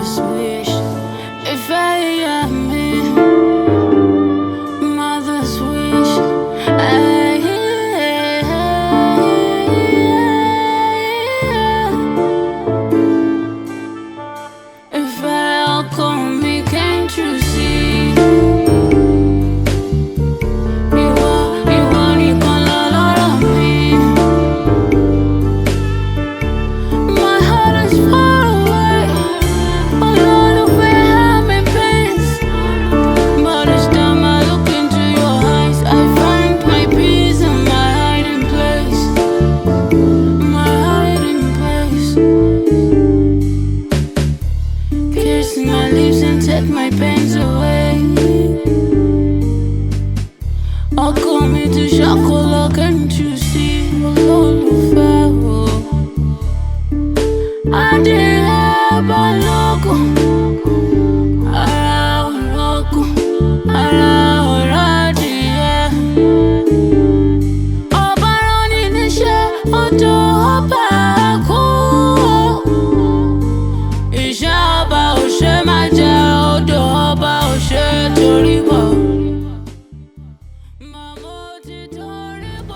mother's wish. If I am me, mother's wish. If I come, me can't you see? You want you can love me. My heart is far away. All the way I'm in pains. But each time I look into your eyes, I find my peace and my hiding place. My hiding place. Kiss my lips and take my pains away. I'll call me to chocolate, can't you see? I did have a logo.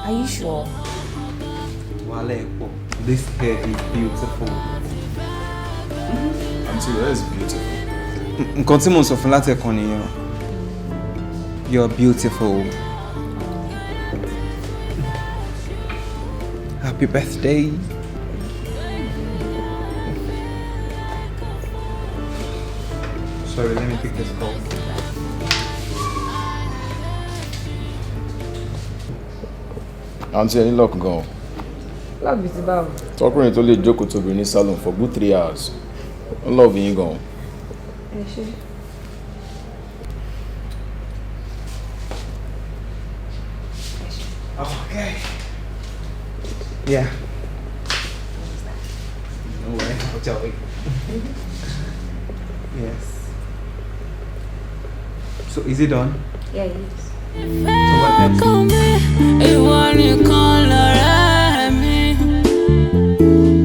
Are you sure? This hair is beautiful. Auntie, that is beautiful. Continue so flat economy. You're beautiful. Happy birthday. Sorry, let me pick this call. Auntie, any luck go? Love is about. Talking to only joke to be in salon for good 3 hours. Love you go. Okay. Yeah. No way. I'll tell you. Yes. So is it done? Yeah, it is. So what next?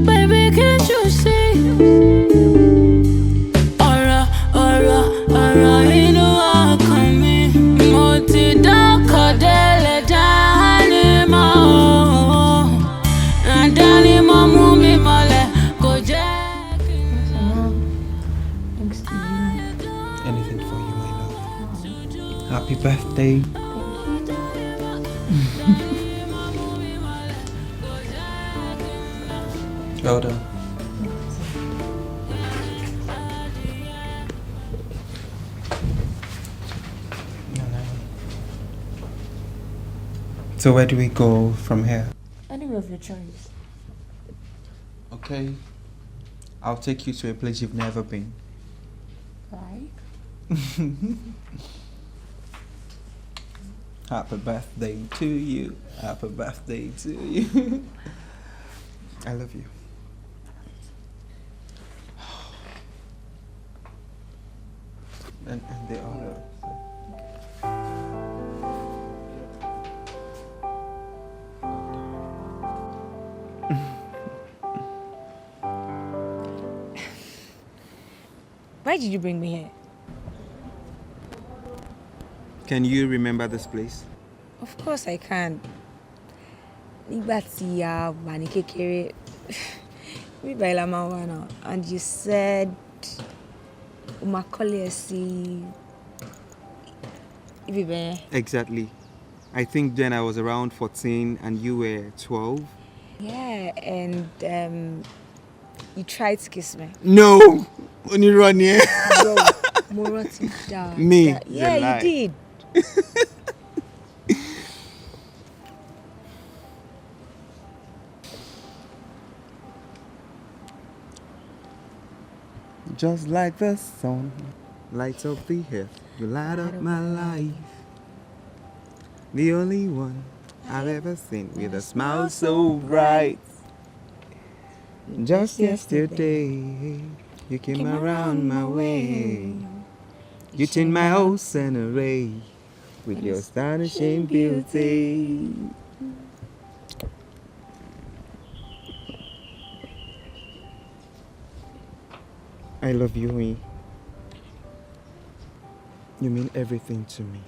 Baby, can't you see? Anything for you, my love. Happy birthday. Well done. So where do we go from here? Anywhere of your choice. Okay. I'll take you to a place you've never been. Right? Happy birthday to you. Happy birthday to you. I love you. And the other. Why did you bring me here? Can you remember this place? Of course I can. Nígbà tí a wà ní kékeré, bíbá ilá máa wà náà, and you said o máa kọ́lé ẹ sí ibi bẹ́ẹ̀. Exactly. I think then I was around 14 and you were 12. Yeah, and you tried to kiss me. No! When you run here. Yo, mo rántí dáadáa. Me? Yeah, you did. Just like the sun lights up the earth, you light up my life. The only one I've ever seen with a smile so bright. Just yesterday, you came around my way. You changed my ocean array with your astonishing beauty. I love you, Oyin. You mean everything to me.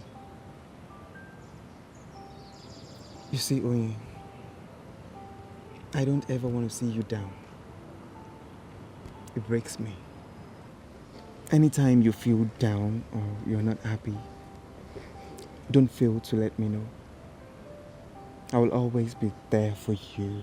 You see, Oyin, I don't ever want to see you down. It breaks me. Anytime you feel down or you're not happy, don't fail to let me know. I will always be there for you.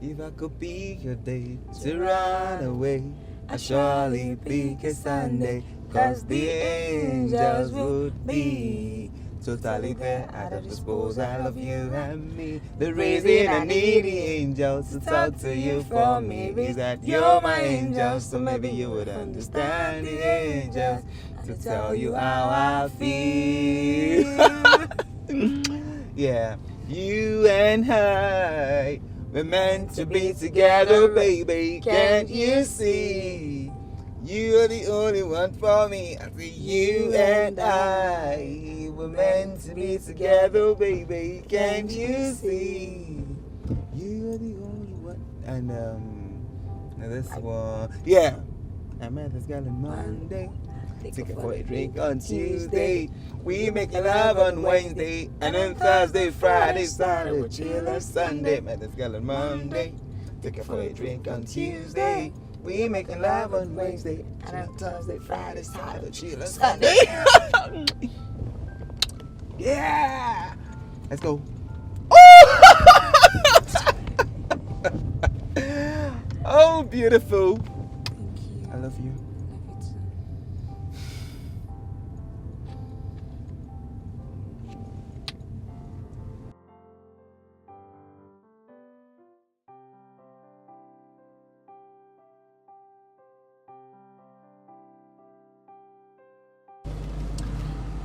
If I could be your day to run away, I'd surely pick a Sunday, 'cause the angels would be totally there at our disposal of you and me. The reason I need the angels to talk to you for me is that you're my angel, so maybe you would understand the angels to tell you how I feel. Yeah, you and I, we're meant to be together, baby. Can't you see? You're the only one for me. I say you and I, we're meant to be together, baby. Can't you see? You're the only one. And now this one, yeah. I met this girl on Monday. Take her for a drink on Tuesday. We make love on Wednesday, and then Thursday, Friday, Saturday, we chill on Sunday. Met this girl on Monday. Take her for a drink on Tuesday. We making love on Wednesday, and then Thursday, Friday, Saturday, chill on Sunday. Yeah, let's go. Oh, beautiful. Thank you. I love you. Love you too.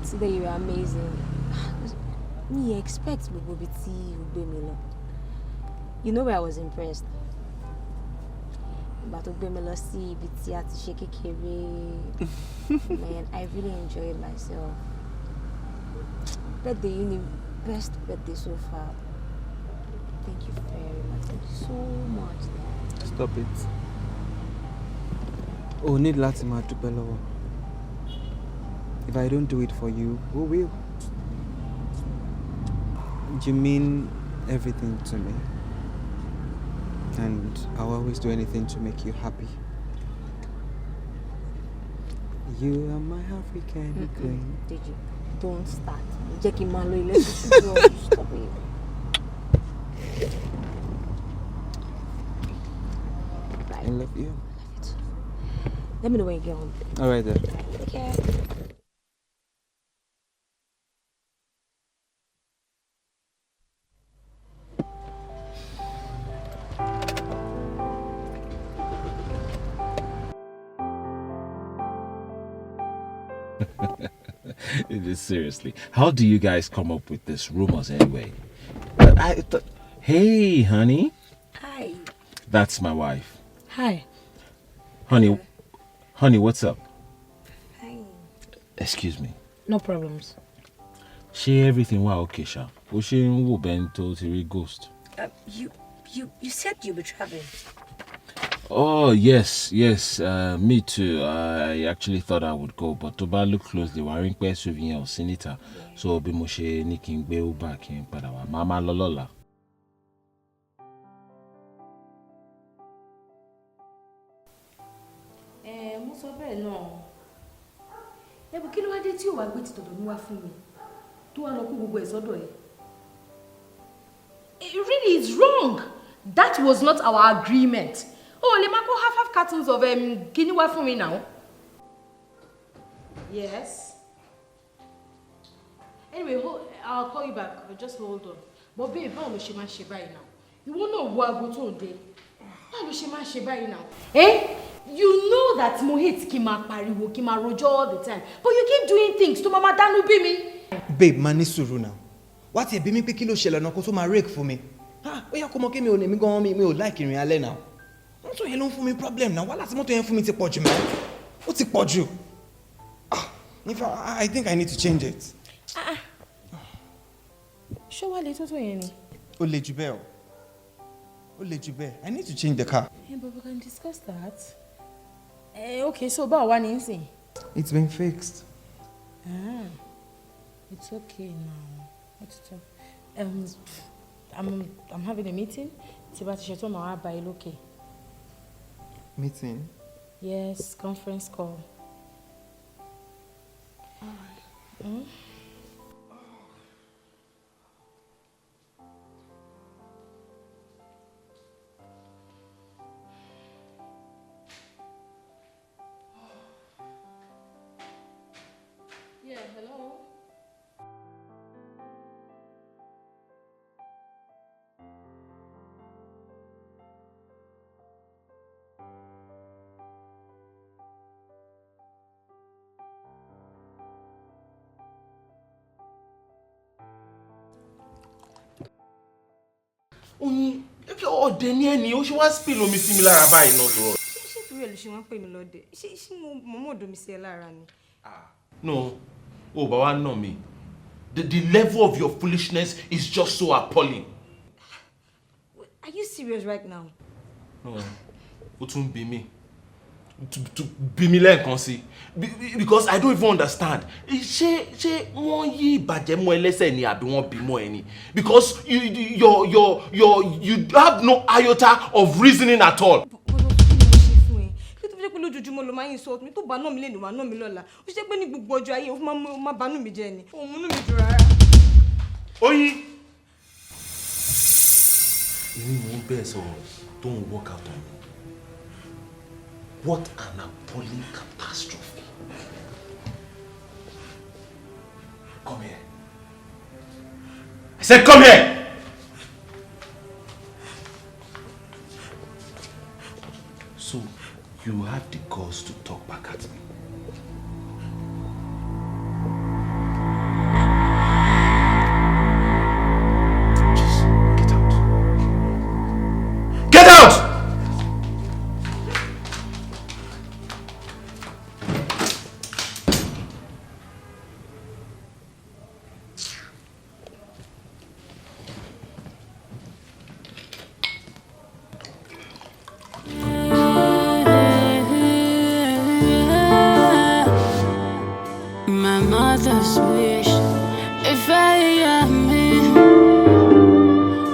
Today you are amazing. Me expect me go be tea, Ubemilo. You know where I was impressed. But Ubemilo see biti ati shake kere. Man, I really enjoyed myself. Birthday, uni, best birthday so far. Thank you very much. Thank you so much. Dad. Stop it. Oh, need láti máa dúpẹ́ lọ́wọ́. If I don't do it for you, who will? You mean everything to me. And I'll always do anything to make you happy. You are my African queen. Did you? Don't start. Jackie Malo, let's stop it. Bye. I love you. Let me know when you get home. All right then. Take care. It is seriously. How do you guys come up with these rumors anyway? Hey, honey. Hi. That's my wife. Hi. Honey, what's up? Hi. Excuse me. No problems. She everything wa okay, sha? O she n wo bento ti rí ghost. You said you'll be traveling. Oh, yes. Me too. I actually thought I would go, but to look closely, wearing pé souvenir or senator. So bí mo ṣe ní kí n gbé Uber kí n padà wá. Mama Lola. Mo sọ bẹ́ẹ̀ náà. Ẹ̀bùn kí ló wá dé tí ò wá gbé ti tọ̀dọ̀ mi wá fún mi? Tó wá lọ kó gbogbo ẹ̀ sọ́dọ̀ ẹ̀. It really is wrong. That was not our agreement. Oh, lè máa kó half cartons of kíní wá fún mi now. Yes. Anyway, I'll call you back. Just hold on. But babe, báwo ló ṣe máa ṣe báyìí now? Ìwọ náà wo aago tó ń dé. Báwo ló ṣe máa ṣe báyìí now? You know that mo hate kí n máa pariwo, kí n máa rojọ́ all the time. But you keep doing things tó máa dánú bí mi. Babe, máa ní sùúrù now. Wá tiẹ̀ bí mi pé kí ló ṣẹlẹ̀ náà kó tó máa rake fún mi. Ó yá kó mọ̀ kí mi ò ní mi gan mi ò like ìrìn alẹ́ now. Mọ́tò yẹn ló ń fún mi problem now. Wàhálà tí mọ́tò yẹn fún mi ti pọ̀ jù mọ́. Ó ti pọ̀ jù. In fact, I think I need to change it. Show what little to any. Oh, Lejubel. I need to change the car. Yeah, but we can discuss that. Okay, so about one insane. It's been fixed. It's okay now. What's it? I'm having a meeting. It's about to shut my by okay. Meeting? Yes, conference call. Alright. Yeah, hello. Oyin, if you're ordinary any, you should spill omi sí mi lára báyìí náà tó. Ṣé torí ẹ̀ ló ṣe wọ́n pè mí lọ́dẹ? Ṣé mo mọ̀ ọ̀dọ̀ mi sí ẹ lára ni? No, oh, but one know me. The level of your foolishness is just so appalling. Are you serious right now? No, ó tún bí mi. To bí mi lẹ́ẹ̀kan sí. Because I don't even understand. Ṣé wọ́n yí ìbàjẹ́ mọ́ ẹlẹ́sẹ̀ ni àbí wọ́n bí mọ́ ẹni? Because you have no iota of reasoning at all. Lójoojúmọ́ ló máa ń insult mi tó bá náà mi lè ní wà náà mi lọ́la ó ṣe pé ní gbogbo ọjọ́ ayé ó máa bánú mi jẹ́ ni òun múnú mi dùn rárá. Oyin. Èmi mò ń bẹ́ẹ̀ sọ̀rọ̀ don't work out on me. What an appalling catastrophe. Come here. I said come here. So you have the guts to talk back at me. Just get out. Get out! My mother's wish, if I am me,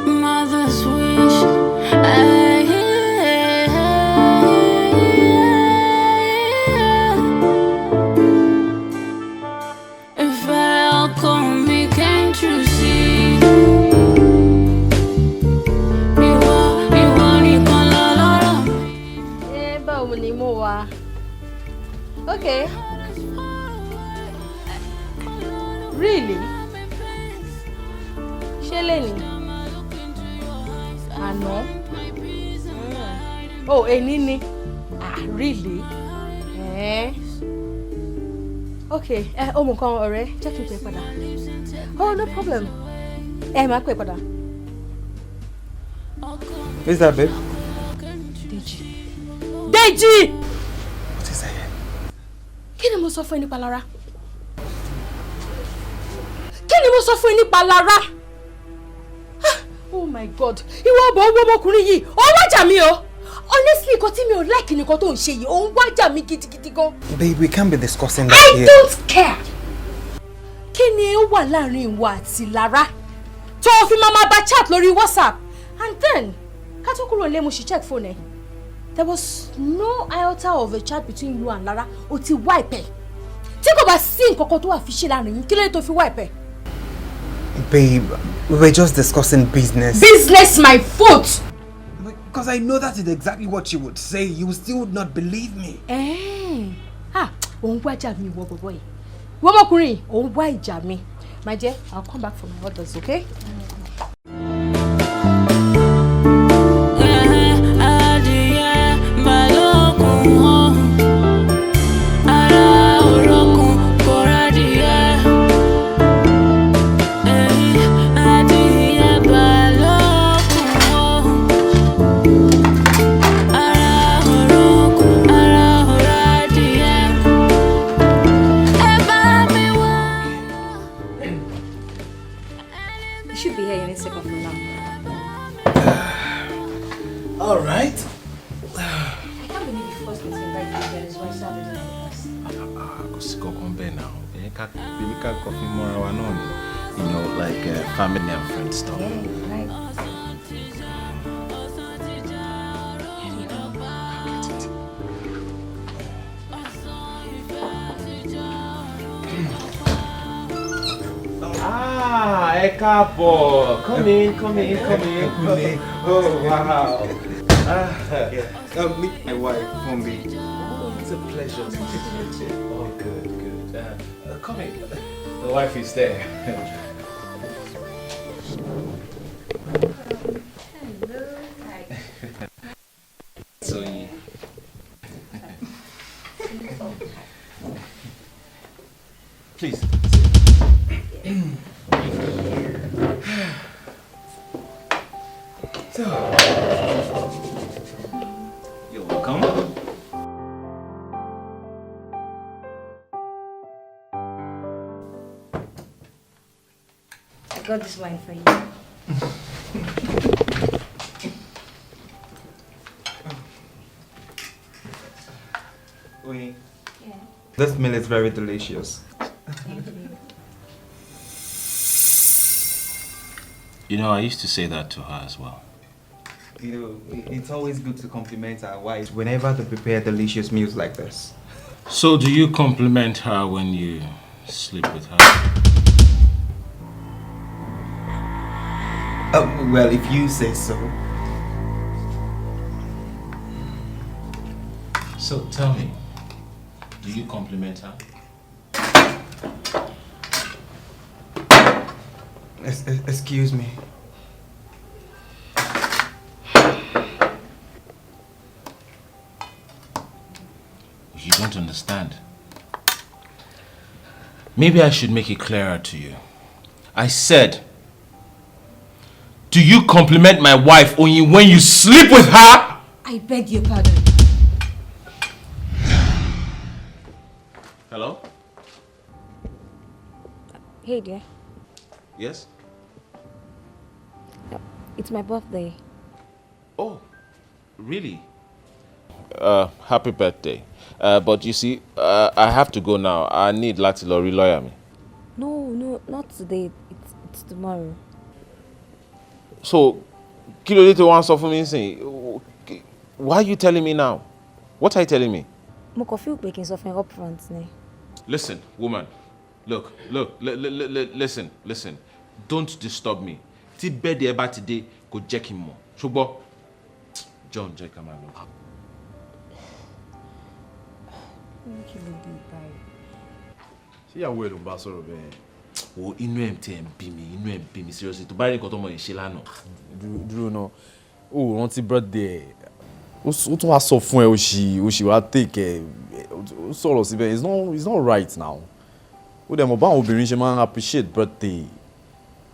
mother's wish, if I come me, can't you see? You want it, Báwo ni mo wà? Okay. Really? Ṣé lẹ́ni? Àná? Oh, èní ni? Really? Okay, ọmọ kan ọ̀rẹ́, jẹ́ kí n pè padà. Oh, no problem. Máa pè padà. Who's that, babe? Deji! What is that? Kí ni mo sọ fún ẹ nípa Lára? Kí ni mo sọ fún ẹ nípa Lára? Oh my God! Ìwọ ọ̀bọ̀ owó ọmọkùnrin yìí, ó ń wájà mi o! Honestly, nǹkan tí mi ò like nǹkan tó ń ṣe yìí, ó ń wájà mi gidigidi gan. Babe, we can't be discussing that I here. don't care! Kí ni ó wà láàrin ìwọ àti Lára? Tó o fi máa bá chat lórí WhatsApp. And then, ká tó kúrò nílé mo ṣì check phone ẹ. There was no iota of a chat between you and Lára. O ti wipe ẹ. Tí kò bá sí nǹkan kan tó wà fi ṣe láàrin yín, kí ló dé tó fi wipe ẹ? Babe, we were just discussing business. Business my foot! Because I know that is exactly what you would say. You would still not believe me. Òun wá ìjà mi ìwọ bọ̀bọ̀ yìí. Wọ́n mọ̀kùnrin, òun wá ìjà mi. My dear, I'll come back for my orders, okay? Eba All right. I can't believe you forced me to invite you to his wife Saturday night. Kò sí kankan bẹ́ẹ̀ náà. Baby ká coffee mọ́ra wa náà ni. You know, like family and friends stuff. Yeah, right. Ẹ káàbọ̀. Come in. Oh, wow. Meet my wife, Mombi. Oh, it's a pleasure to meet you. Oh, good. Come in. The wife is there. Hello. Hi. So, Oyin. Please. So, you're welcome. I got this wine for you. Oyin, Yeah. this meal is very delicious. Thank you. You know, I used to say that to her as well. You know, it's always good to compliment our wives whenever they prepare delicious meals like this. So, do you compliment her when you sleep with her? Well, if you say so. So, tell me, do you compliment her? Excuse me. You don't understand. Maybe I should make it clearer to you. I said, do you compliment my wife only when you sleep with her? I beg your pardon. Hello? Hey dear, Yes? it's my birthday. Oh, really? Happy birthday. But you see, I have to go now. I need láti lọ rí lawyer mi. No, not today. It's tomorrow. So, kí ló dé tó wá ń sọ fún mi nísìnyí? Why are you telling me now? What are you telling me? Mo kàn feel pé kí n sọ fún ẹ up front ni. Listen, woman. Look, listen. Don't disturb me. Tí bẹ́ẹ̀dì ẹ bá ti dé, kò jẹ́ kí n mọ̀. Ṣùgbọ́n, John, jẹ́ ká máa lọ. Kí ló dé báyìí? Ṣé ìyàwó ẹ ló ń bá sọ̀rọ̀ bẹ́ẹ̀? Wo inú ẹ̀ tí ẹ̀ ń bí mi, seriously. Tó bá rí nǹkan tó mọ̀ yìí ṣe lánàá. Dúró náà. Ó rántí birthday ẹ̀. Ó tún wá sọ fún ẹ ó sì wá take ẹ̀. Ó sọ̀rọ̀ síbẹ̀. It's not right now. Ó dẹ̀ mọ̀ báwọn obìnrin ṣe máa ń appreciate birthday.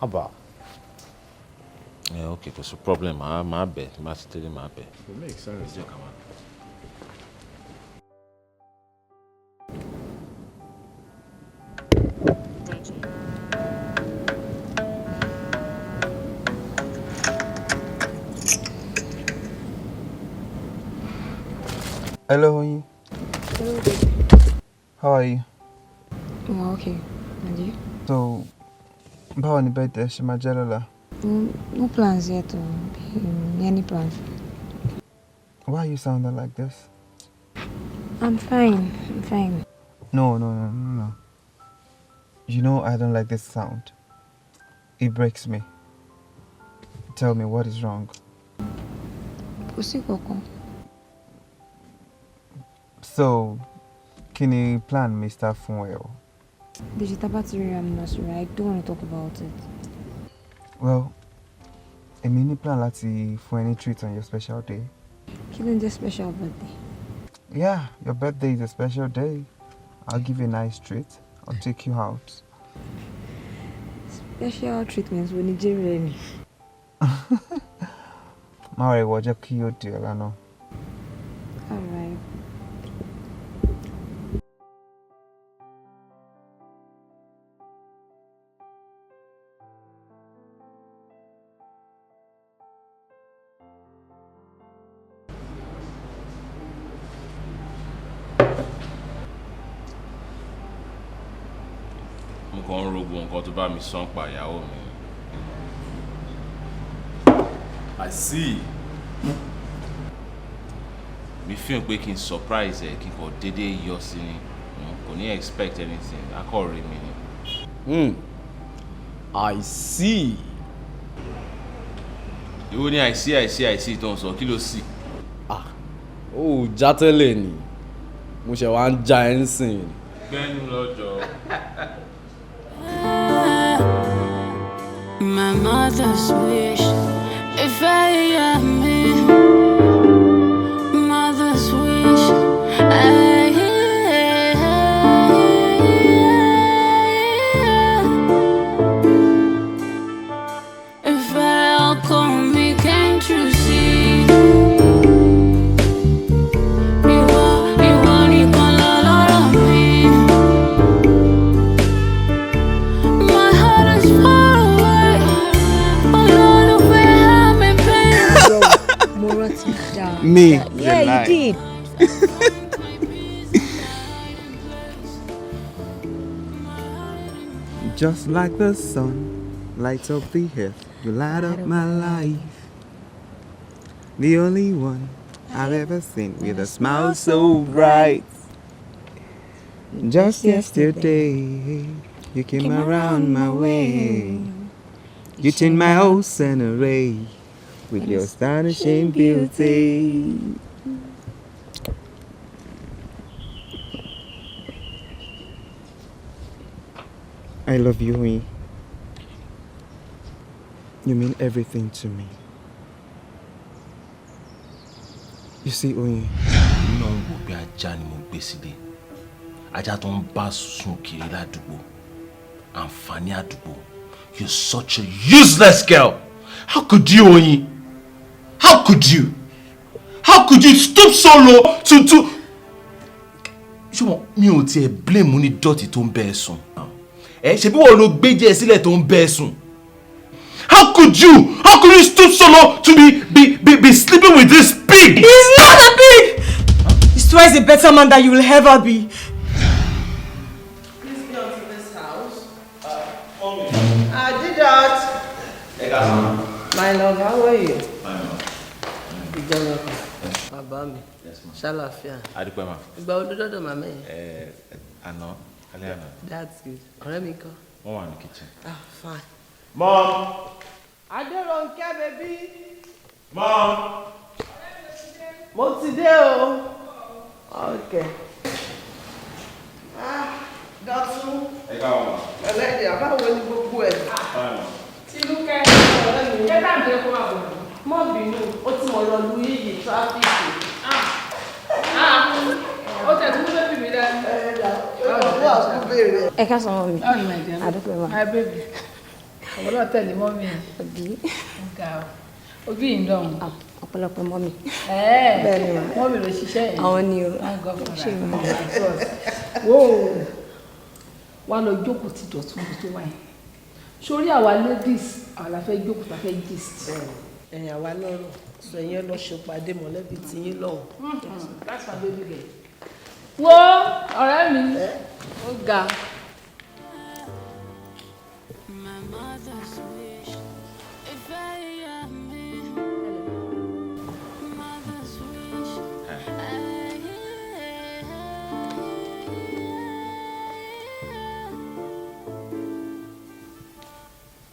Àbá. Okay, kò sí problem. Máa bẹ̀, máa ti tẹ́lẹ̀ máa bẹ̀. It makes sense. Jẹ́ ká máa lọ. Hello, Oyin. Hello. How are you? Oh, okay. And you? So, báwo ni birthday ṣe máa jẹ́ lọ́la? No plans yet. Any plans? Why are you sounding like this? I'm fine. No. You know I don't like this sound. It breaks me. Tell me what is wrong. Kò sí kankan. So, can you plan Mr. Funwell? Did you tabatiri nursery? I don't want to talk about it. Well, èmi ní plan láti fún any treat on your special day. Kí ló ń jẹ́ special birthday? Yeah, your birthday is a special day. I'll give you a nice treat. I'll take you out. Special treatments wo ni jẹ́rẹ̀ ni? Má rẹ̀ wọ́n jẹ́ kí ó di ọ̀la náà. All right. kàn ro gbogbo nǹkan tó bá mi sán pa ìyàwó mi. I see. Mi feel pé kí n surprise ẹ kí n kò dédé yọ sí ni. Kò ní expect anything. Akọ̀rẹ́ mi ni. I see. Ìwọ ni I see tó ń sọ kí ló sì. Ó já tẹ́lẹ̀ ni. Mo ṣe wá ń já ẹ́ ń sìn. Gbẹ́nu lọ́jọ́. My mother's wish, if I am me, mother's wish, if I call me, can't you see? You want it, call all of me. My heart is far away. Me? Yeah, you did. Just like the sun lights up the earth, you light up my life. The only one I've ever seen with a smile so bright. Just yesterday, you came around my way. You changed my whole scenery with your astonishing beauty. I love you, Oyin. You mean everything to me. You see, Oyin. Nínú àwọn òbí ajá ni mo gbé sílé. Ajá tó ń bá sùn kiri ládùúgbò. Àǹfààní àdúgbò. You're such a useless girl. How could you, Oyin? How could you? How could you stoop so low to... Ṣùgbọ́n mi ò tiẹ̀ blame ní dọ̀tí tó ń bẹ́ ẹ sùn. Ṣebí wọ́n ló gbé jẹ́ sílẹ̀ tó ń bẹ́ ẹ sùn. How could you? How could you stoop so low to be sleeping with this pig? He's not a pig! He's twice a better man than you will ever be. Please get onto this house. I did that. My love, how are you? Bàbá mi. Ṣàlàáfíà. Adúpẹ́ ma. Ìgbà wo ló dọ́dọ̀ màmá yẹn? Àná, alẹ́ àná. That's good. Ọ̀rẹ́ mi kọ́. Wọ́n wà ní kitchen. Fine. Mom! Adérónkẹ́ bèbí. Mom! Mo ti dé o. Okay. Dọ̀tun. Ẹ káwọn ma. Ẹlẹ́dẹ̀ àbáwo ni gbogbo ẹ̀? Tinúkẹ́ ọ̀rẹ́ mi. Ṣé táàbí ẹ kó máa bọ̀? Mọ́ bínú, ó ti mọ̀ lọ lu iyì tráfíìkì. Ó tẹ̀ tún fẹ́ fi mi dání. Ẹ ká sọ mọ́ mi. Báwo ni màá jẹ́? Àdúpẹ́ wa. Hi baby. Àwọn náà tẹ̀lé mọ́mí ẹ̀. Òbí. Ga o. Ojú yìí ń dọ̀hún. Ọ̀pọ̀lọpọ̀ mọ́mí. Bẹ́ẹ̀ ni mọ́mí ló ṣiṣẹ́ yẹn. Àwọn ni o. Ṣé ìwọ? Wá lọ jókòó ti Dọ̀tun bí tó wáyé. Sórí àwa ladies, àwa la fẹ́ jókòó, la fẹ́ gist. Ẹ̀yìn àwa lọ́rọ̀ sọ yẹn lọ ṣèpàdé mọ̀lẹ́bí tí yín lọ́hùn. That's my baby girl. Wo ọ̀rẹ́ mi, ó ga. My mother's wish, if I am me, mother's wish,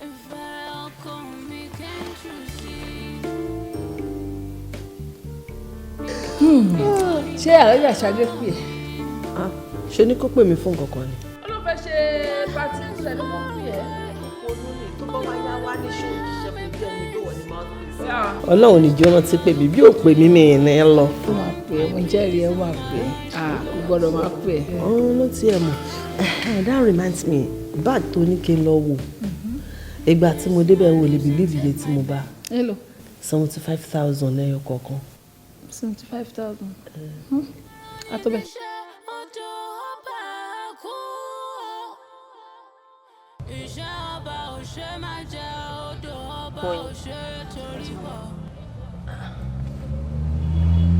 if I call me, can't you see? Ṣé àrẹ́jà ṣáájú pè é? Ṣé ní kó pè mí fún kankan ni? Ó ló fẹ́ ṣe pàtí ìṣẹ̀ ló mọ̀ pè é. Olórí tó bá wáyá wá ní ṣó òjíṣẹ́ fún bí ẹni tó wọ̀ ní máa ń pè. Ọlọ́run ní jọ́ rántí pé bíbí ò pè mí mi ìrìn ẹ lọ. Ó máa pè é, mo jẹ́rìí ẹ máa pè é. Ó gbọ́dọ̀ máa pè é. Ló tiẹ̀ mọ̀. That reminds me, bag tó ní kí n lọ wò. Ìgbà tí mo débẹ̀ wò lè believe iye tí mo bá. Hello. 75,000 lẹ́yọ kọ̀ọ̀kan. 75,000. Àtọ́bẹ̀.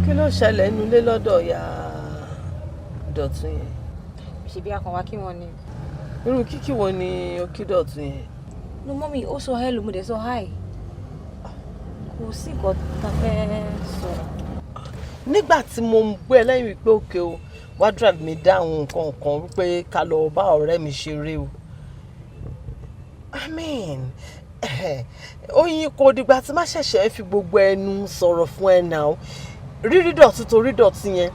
Kí ló ṣẹlẹ̀ nínú ilé lọ́dọ̀ ya Dọ̀tun yẹn? Ṣebí a kàn wá kí wọ́n ní. Irú kíkí wo ni o kí Dọ̀tun yẹn? No, mommy, ó sọ hello, mo dẹ̀ sọ hi. Kò sí nǹkan tá fẹ́ sọ. Nígbà tí mo ń gbé lẹ́yìn wípé òkè o, wá drive mi dáhùn nǹkan kan wípé ká lọ bá ọ̀rẹ́ mi ṣeré o. I mean, Oyin kò dìgbà tí má ṣẹ̀ṣẹ̀ fi gbogbo ẹnu sọ̀rọ̀ fún ẹ náà. Rírí Dọ̀tun torí Dọ̀tun yẹn.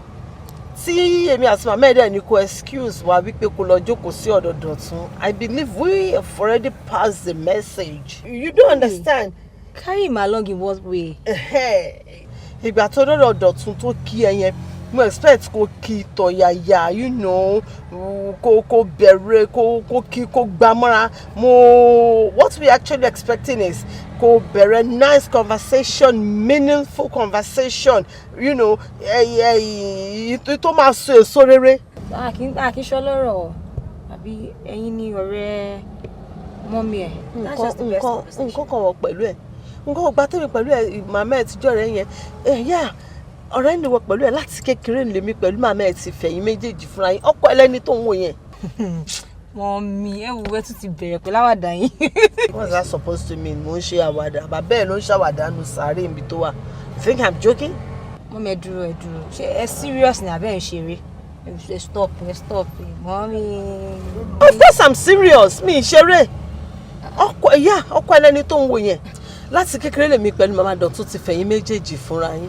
Tí èmi àti màmá ẹ̀ dẹ̀ ní kó excuse wa wípé kó lọ jókòó sí ọ̀dọ̀ Dọ̀tun. I believe we have already passed the message. You don't understand? Carry him along in what way? Ìgbà tó dọ̀dọ̀ Dọ̀tun tó kí ẹ yẹn, mo expect kó kí tọ̀yàyà, you know, kó bẹ̀rẹ̀, kó kí, kó gbámọ́ra. What we actually expecting is kó bẹ̀rẹ̀ nice conversation, meaningful conversation, you know, tó máa so èso rere. Àkíṣọ́ lọ́rọ̀ àbí ẹ̀yin ni ọ̀rẹ́ mọ́mí ẹ̀. Nǹkan kan wọ̀ pẹ̀lú ẹ̀. Nǹkan ọgbà tèmi pẹ̀lú ẹ̀ màmá ẹ̀ tíjọ́ rẹ̀ yẹn. Ọ̀rẹ́ ni wọ pẹ̀lú ẹ̀ láti kékeré lèmi pẹ̀lú màmá ẹ̀ ti fẹ̀yìn méjèèjì fúnra yín. Ọkọ ẹlẹ́ni tó ń wò yẹn. Mọ́mí, ẹ wo ẹ tún ti bẹ̀rẹ̀ pẹ̀lú àwàdà yín. What's that supposed to mean? Mo ń ṣe àwàdà. Bàbá ẹ̀ ló ń ṣàwàdà nù sàárè ibi tó wà. You think I'm joking? Mọ́mí, ẹ dúró. Ṣé ẹ serious ni àbẹ́ ẹ̀ ń ṣeré? Stop, mọ́mí. Of course I'm serious. Mi ì ṣeré. Ọkọ ẹlẹ́ni tó ń wò yẹn. Láti kékeré lèmi pẹ̀lú màmá Dọ̀tun ti fẹ̀yìn méjèèjì fúnra yín.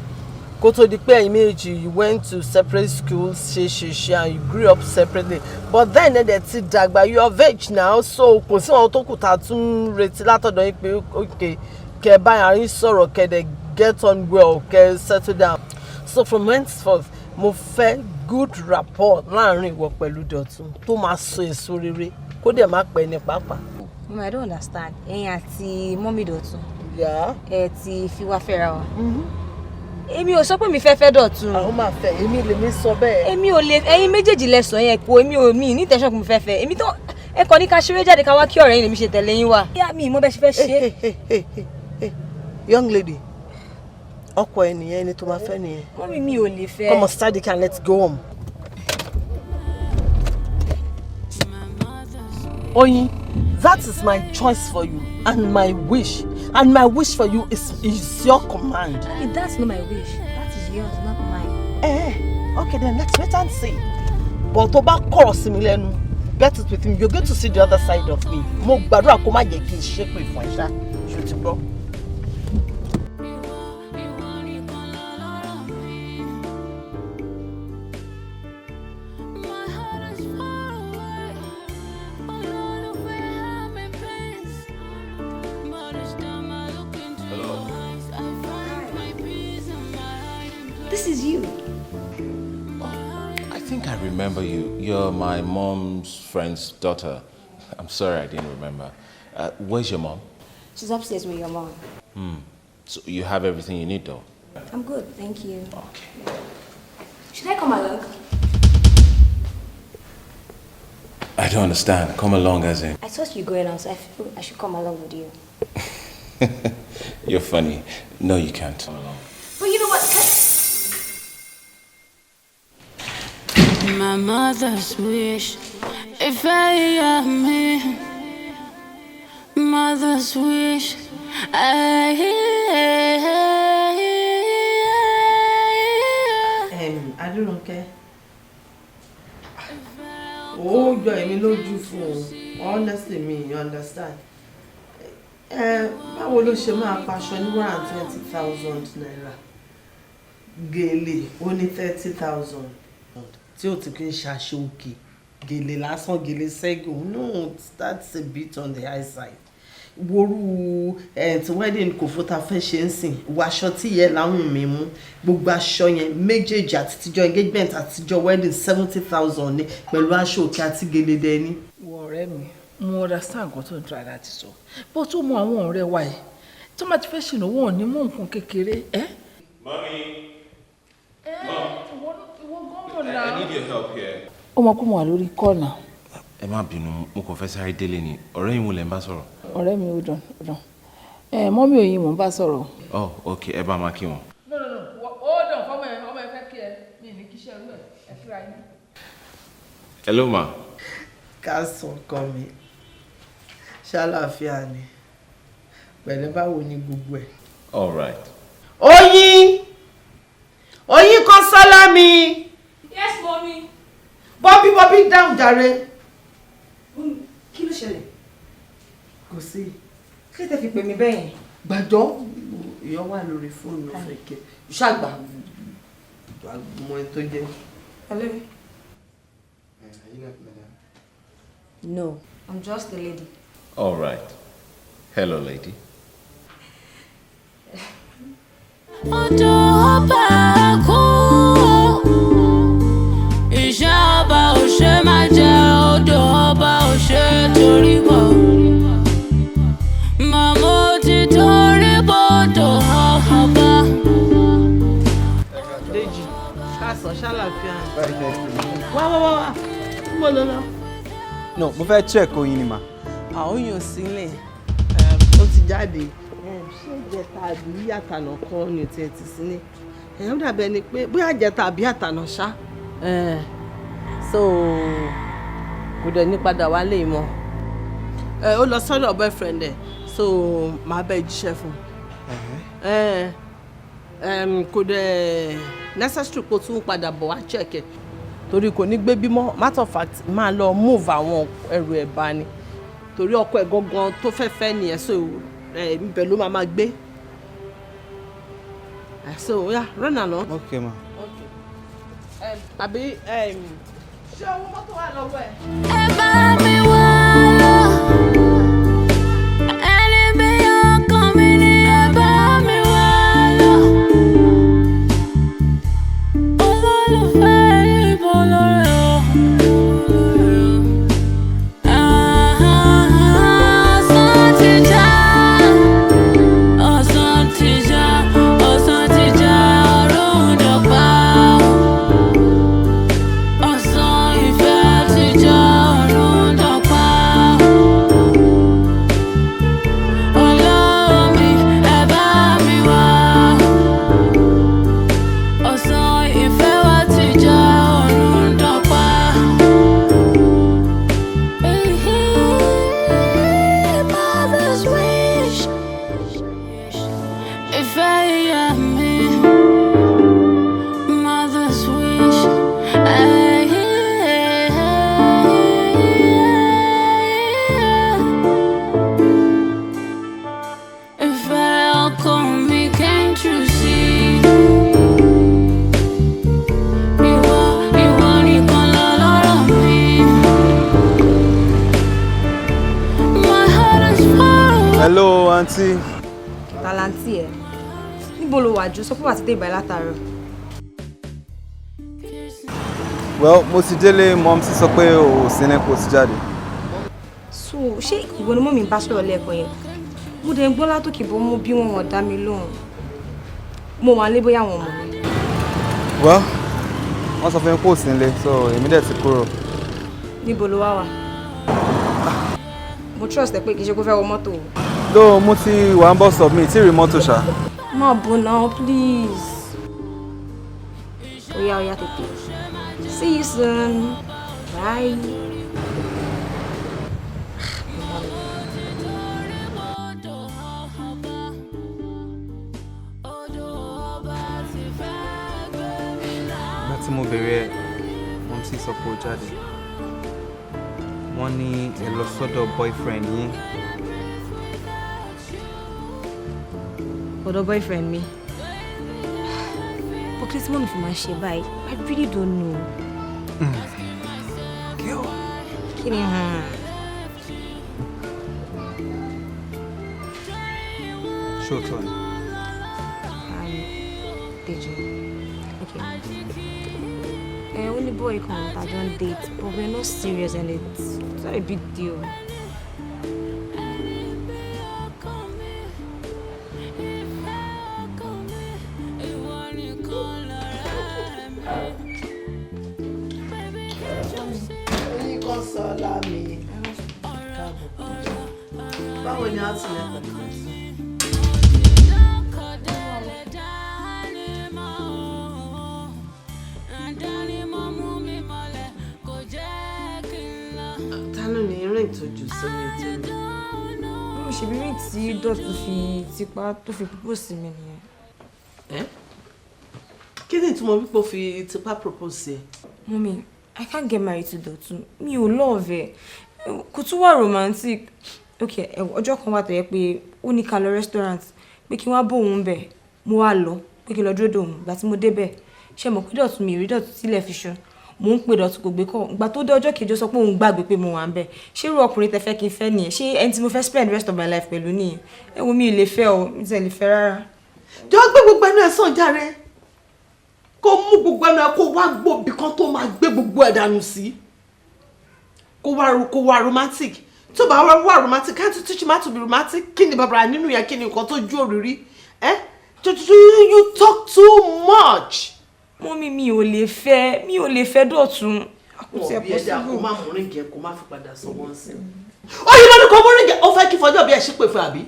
Kó tó di pé ẹ̀yin méjì, you went to separate schools, ṣe and you grew up separately. But then ẹ̀ dẹ̀ ti dàgbà, you are of age now, so kò sí àwọn tó kù tá a tún retí látọ̀dọ̀ yín pé okay, kẹ́ báyà yín sọ̀rọ̀, kẹ́ dẹ̀ get on well, kẹ́ settle down. So from henceforth, mo fẹ́ good rapport láàrin ìwọ pẹ̀lú Dọ̀tun tó máa so èso rere kó dẹ̀ má pẹ́ ní pápá. Mama, I don't understand. Ẹ̀yin àti mọ́mí Dọ̀tun. Yeah. Ẹ ti fi wá fẹ́ra wa. Èmi ò sọ pé mi fẹ́ Dọ̀tun. Àwọn máa fẹ́, èmi lèmi sọ bẹ́ẹ̀. Èmi ò lè, ẹ̀yin méjèèjì lẹ sọ yẹn kó èmi ní intention kò mo fẹ́. Èmi tó ẹ kàn ní ká ṣeré jáde ká wá kí ọ̀rẹ́ yín lèmi ṣe tẹ̀lé yín wá. Ìyá mi mo bẹ ṣe fẹ́ ṣe. Young lady, ọkọ ẹ nìyẹn, ẹni tó máa fẹ́ nìyẹn. Mọ́mí, mi ò lè fẹ́. Come on, start the car, let's go home. Oyin, that is my choice for you and my wish. And my wish for you is your command. That's not my wish. That is yours, not mine. Okay then, let's wait and see. But tó bá kọ̀rọ̀ sí mi lẹ́nu, get it with him. You're going to see the other side of me. Mo gbàdúrà kó má jẹ́ kí n ṣépè fún ẹ ṣá. Ṣó ti gbọ́? This is you. I think I remember you. You're my mom's friend's daughter. I'm sorry I didn't remember. Where's your mom? She's upstairs with your mom. So you have everything you need though? I'm good, thank you. Okay. Should I come along? I don't understand. Come along as in? I thought you were going out, so I feel I should come along with you. You're funny. No, you can't. Come along. But you know what? My mother's wish, if I am me, mother's wish, Adúrónkẹ́. Ó jọ èmi lójú fún un. Honestly, you understand. Báwo ló ṣe máa paṣọ ní 120,000 naira? Gèlè ó ní 30,000. Tí ó ti kí ń ṣaṣọ òkè. Gèlè lásán, gèlè ṣẹ́gun. No, that's a bit on the high side. Woru tí wedding kò fota fẹ́ ṣe ń sìn wo aṣọ tí yẹ láwọn mi mú gbogbo aṣọ yẹn méjèèjì àti tíjọ engagement àti tíjọ wedding 70,000 ní pẹ̀lú aṣọ òkè àti gèlèdè ní. Wo ọ̀rẹ́ mi mo understand nǹkan tó ń try láti sọ bó tó mọ àwọn ọ̀rẹ́ wa yìí tó máa ti fẹ́ ṣìnà wọn ò ní mú nǹkan kékeré. Mommy. I need your help here. Ó mọ kó mo wà lórí kọ́ọ̀nà. Ẹ má bínú, mo kàn fẹ́ sáré délé ni. Ọ̀rẹ́ yín wo lẹ ń bá sọ̀rọ̀? Ọ̀rẹ́ mi ò dán. Mọ́mí Oyin mò ń bá sọ̀rọ̀. Oh, okay, ẹ bá máa kí wọn. No. Hold on, ọmọ ẹ fẹ́ kí ẹ. Mi ní kí iṣẹ́ rú ẹ̀ kíra yín. Hello, ma. Káàsán kan mi. Ṣàlàáfíà ni. Pẹ̀lẹ́ báwo ni gbogbo ẹ̀? All right. Oyin! Oyin kan sọ́lá mi! Yes, mommy. Bobby down jàre. Kí ló ṣẹlẹ̀? Kò sí. Kí tẹ́ fi pè mí bẹ́yẹn? Gbàjọ́ ìyọ́ wà lórí fóònù fẹ̀kẹ́. Ṣàgbà mọ ẹ tó jẹ́. Hello? No, I'm just a lady. All right. Hello, lady. Odò ọba kú, iṣẹ́ ọba ò ṣe máa jẹ, odò ọba ò ṣe torí bọ̀. Màmá ti torí bọ́dọ̀ ọba. Déjì, káàsán ṣàlàáfíà. Wá. Mo lọ lọ. No, mo fẹ́ check Oyin ni mà. Àwọn yóò sílẹ̀. Ó ti jáde. Ṣé ìjẹta àbí àtànà kan ni tiẹ̀ ti sí ní? Ó dàbẹ̀ ni pé bóyá ìjẹta àbí àtànà ṣá. So kò dẹ̀ ní padà wálé mọ́. Ó lọ sọ́dọ̀ boyfriend ẹ̀, so màá bẹ̀ jíṣẹ́ fún un. Kò dẹ̀ necessary kó tún padà bọ̀ wá check ẹ̀ torí kò ní gbé bímọ. Matter of fact máa lọ move àwọn ẹrù ẹ̀ bá ni torí ọkọ ẹ̀ gangan tó fẹ́ nìyẹn, so ibẹ̀ ló máa gbé. So yeah, run along. Okay, ma. Okay. Tàbí ṣé owó mọ́tò wà lọ́wọ́ ẹ̀? Ẹ bá mi wá lọ, ẹni bí ọkàn mi ni ẹ bá mi wá lọ. Olólùfẹ́ ìbò lórí o. Ọ̀sán ti já, ọ̀sán ti já, ọ̀sán ti já, ọ̀run dọ̀gba. Ọ̀sán ìfẹ́ ti já, ọ̀run dọ̀gba. Olómi, ẹ bá mi wá. Ọ̀sán ìfẹ́ wa ti já, ọ̀run dọ̀gba. Mother's wish. Ìfẹ́ ìyá mi. Mother's wish. Ìfẹ́ ọkọ mi, can't you see? Ìwọ nìkan lọ lọ́rọ̀ mi. My heart is far away. Hello, aunty. Talanti ẹ̀. Níbo lo wà jù? Sọ pé wà ti dé ìbàyí látàárọ̀. Well, mo ti délé, mom sì sọ pé o sí ní kò sí jáde. So, ṣé ìwọ ni mọ́mí ń bá sọ̀rọ̀ lẹ́ẹ̀kan yẹn? Mo dẹ̀ ń gbọ́ látòkè bọ́ mú bí wọ́n dá mi lóhùn. Mo wà lé bóyá wọn mọ̀ mi. Well, wọ́n sọ fún mi kò sí nílé, so èmi dẹ̀ ti kúrò. Níbo lo wá wà? Mo trust ẹ pé kì í ṣe kó fẹ́ wọ mọ́tò. Though mo ti wà ń bus stop mi, tí rí mọ́tò ṣá. Má bọ̀ now, please. Oya tètè. See you soon. Bye. Ìgbà tí mo bẹ̀rẹ̀ mom sì sọ pé ó jáde. Wọ́n ní ẹ lọ sọ́dọ̀ boyfriend yín. Ọ̀dọ̀ boyfriend mi. But kí ló fi máa ṣe báyìí? I really don't know. Kí ni Ṣé o tọ́ ni? Idije. Okay. Only boy kan I don't date, but we're not serious and it's not a big deal. Sọ́lá mi. Báwo ni a ti lè pẹ̀lú ẹ̀? ring tó jù sórí ètò rẹ̀. Mo ṣe bí ring tí Dọ̀tun fi tipa tó fi propose sí mi nìyẹn. Kí ni ìtumọ̀ wípé o fi tipa propose sí ẹ? Mommy, I can't get married to Dọ̀tun. Mi ò love ẹ. Kò tún wà romantic. Okay, ọjọ́ kan wà tó yẹ pé ó ní ká lọ restaurant pé kí wọ́n bóun bẹ̀. Mo wá lọ pé kí lọ dúró dòun. Ìgbà tí mo débẹ̀, ṣé mo pé Dọ̀tun mi rí Dọ̀tun sílẹ̀ fi ṣan. Mo ń pe Dọ̀tun kò gbé kọ́. Ìgbà tó dé ọjọ́ kejì ó sọ pé òun gbàgbé pé mo wà ń bẹ̀. Ṣé irú ọkùnrin tẹ fẹ́ kí n fẹ́ nìyẹn? Ṣé ẹni tí mo fẹ́ spend the rest of my life pẹ̀lú nìyẹn? Ẹ wo mi ò lè fẹ́ o, mi ò lè fẹ́ rárá. Jọ gbé gbogbo ẹnu ẹ sàn jàre. Kó mú gbogbo ẹnu ẹ kó wá gbòbí kan tó máa gbé gbogbo ẹ dànù sí. Kó wá romantic. Tó bá wá romantic, can't you teach him how to be romantic? Kí ni bàbá nínú yẹn, kí ni nǹkan tó ju òrìrí? You talk too much. Mommy, mi ò lè fẹ́ Dọ̀tun. Bí ẹja kó má mú ríngì ẹ kó má fi padà sọ wọ́n sí. Ó yí lọ́dún kan mú ríngì ó fẹ́ kí fọjọ́ bí ẹ ṣe pè fún àbí?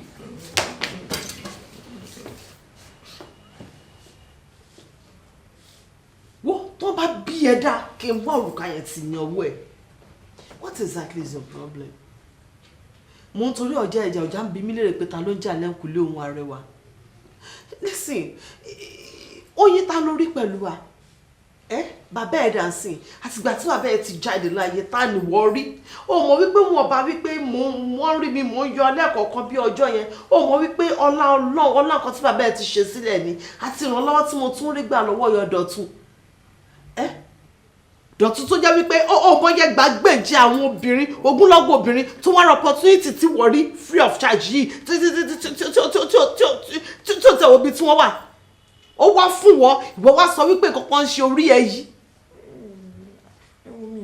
Wo tó bá bí ẹ dá kí n wá òrùka yẹn ti ní ọwọ́ ẹ̀. What exactly is your problem? Mo ń torí ọjà ẹ̀jà ọjà ń bi mí lérè pé ta ló ń jà lẹ́kùnlé ohun arẹwà. Listen, Oyin ta lórí pẹ̀lú wa. Bàbá ẹ̀ dancing àtìgbà tí bàbá ẹ̀ ti jáde láyé ta ni wọ́n rí. Ó mọ̀ wípé wọn bá wípé wọ́n rí mi mò ń yọ lẹ́ẹ̀kọ̀ọ̀kan bí ọjọ́ yẹn. Ó mọ̀ wípé ọlá nǹkan tí bàbá ẹ̀ ti ṣe sílẹ̀ ni àti ìrànlọ́wọ́ tí mo tún rí gbà lọ́wọ́ yọ Dọ̀tun. Dọ̀tun tó jẹ́ wípé ọmọ yẹn gbàgbéjì àwọn obìnrin ogúnlọ́gọ̀ obìnrin tó wá rọ opportunity tí wọ́n rí free of charge yìí tí ó tẹ̀ wọ́n bí tí wọ́n wà. Ó wá fún wọn ìwọ wá sọ wípé kankan ń ṣe orí ẹ yìí. Mi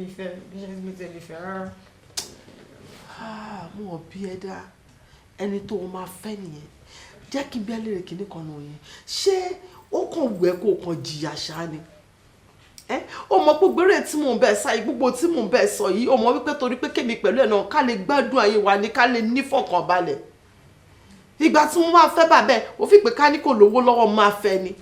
ìfẹ́ mi tẹ̀lé fẹ́ rárá. Mo ò bí ẹ dá ẹni tó o máa fẹ́ nìyẹn. Jẹ́ kí bí ẹlẹ́rìí kìíní kan náà yẹn. Ṣé ó kàn wù ẹ́ kó o kàn jìyà ṣáá ni? Ó mọ̀ pé gbèrè tí mò ń bẹ̀ sáyé gbogbo tí mò ń bẹ̀ sọ yìí ó mọ̀ wípé torí pé kémi pẹ̀lú ẹ̀ náà ká lè gbádùn ayé wa ni ká lè nífọ̀kànbalẹ̀. Ìgbà tí mo máa fẹ́ bàbá ẹ̀ ó fi pé ká ní kò lówó lọ́wọ́ máa fẹ́ ni.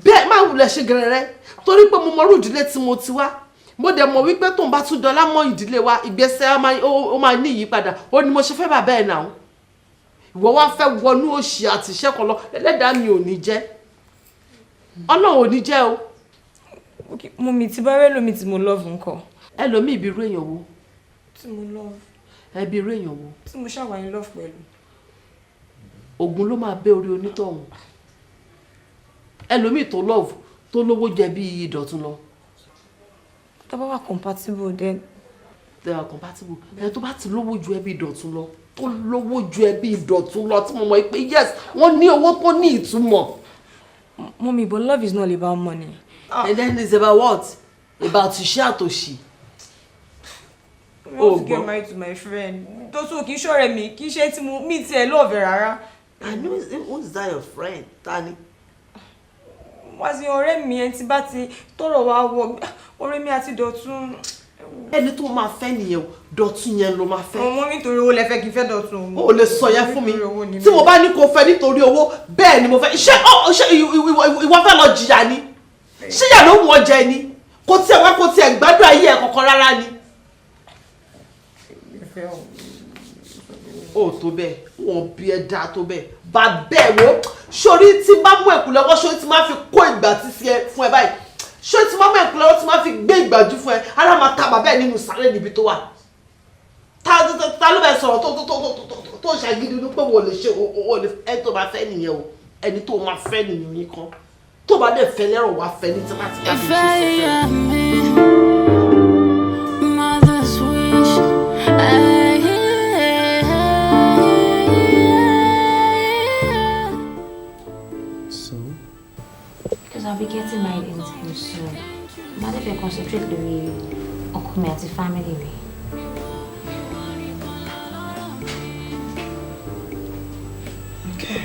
Bẹ́ẹ̀ má wulẹ̀ ṣe gẹ̀rẹ́rẹ́ torí pé mo mọ irú ìdílé tí mo ti wá. Mo dẹ̀ mọ̀ wípé tóun bá tún dọlá mọ́ ìdílé wa ìgbésẹ̀ ó máa ní ìyípadà. Ó ní mo ṣe fẹ́ bàbá ẹ̀ náà. Ìwọ wá fẹ́ wọnú òṣì àti iṣẹ́ kan lọ ẹlẹ́dàá mi ò ní jẹ́. Ọlọ́run ò ní jẹ́ o. Okay, Mommy, tí bá rẹ́ lómi tí mo love ńkọ́. Ẹlòmíì ibi irú èèyàn wo? Tí mo love. Ẹbí irú èèyàn wo? Tí mo ṣàwà in love pẹ̀lú. Ògùn ló máa bẹ́ orí onítọ̀hún. Ẹlòmíì tó love tó lówó jẹ bí Dọ̀tun lọ. Tó bá wà compatible then. They are compatible. Ẹ tó bá ti lówó ju ẹbí Dọ̀tun lọ. Tó lówó ju ẹbí Dọ̀tun lọ tí mo mọ̀ pé yes wọ́n ní owó tó ní ìtumọ̀. Mommy, but love is not about money. And then it's about what? About iṣẹ́ àtòṣì. I want to get married to my friend. Dọ̀tun kì í ṣọ̀rẹ́ mi, kì í ṣe tí mo mi tiẹ̀ love rárá. I know who is that your friend? Tani? Wá sí ọ̀rẹ́ mi ẹni tí bá ti tọrọ wá wọ ọ̀rẹ́ mi àti Dọ̀tun. Ẹni tó máa fẹ́ nìyẹn o, Dọ̀tun yẹn ló máa fẹ́. Ọmọ nítorí owó lẹ fẹ́ kí n fẹ́ Dọ̀tun. O lè sọ yẹn fún mi. Tí mo bá ní kó fẹ́ nítorí owó, bẹ́ẹ̀ ni mo fẹ́. Ṣé ìwọ fẹ́ lọ jìyà ni? Ṣé ìyà ló mú ọ jẹ ni? Kò tiẹ̀ gbádùn ayé ẹ̀ kankan rárá ni. O tó bẹ́ẹ̀, wọn bí ẹ dá tó bẹ́ẹ̀. Bá bẹ́ẹ̀ wo, sórí tí bá mú ẹ̀kú lọ́wọ́, sórí tí máa fi kó ìgbà tí fún ẹ báyìí. Sórí tí máa mú ẹ̀kú lọ́wọ́ tí máa fi gbé ìgbàjú fún ẹ, ara máa ta bàbá ẹ̀ nínú sàárẹ̀ níbi tó wà. Ta ló bẹ̀ sọ̀rọ̀ tó ṣàgídí ní pé wọ́n lè ṣe ẹni tó máa fẹ́ nìyẹn o, ẹni tó máa fẹ́ nìyẹn yín kan. Tó bá dẹ̀ fẹ́ lẹ́rọ̀ wá fẹ́ ní tí máa ti ká fi ṣe sọ fẹ́. I'll be getting married anytime soon. But if you concentrate on me, ọkọ mi àti family mi. Okay.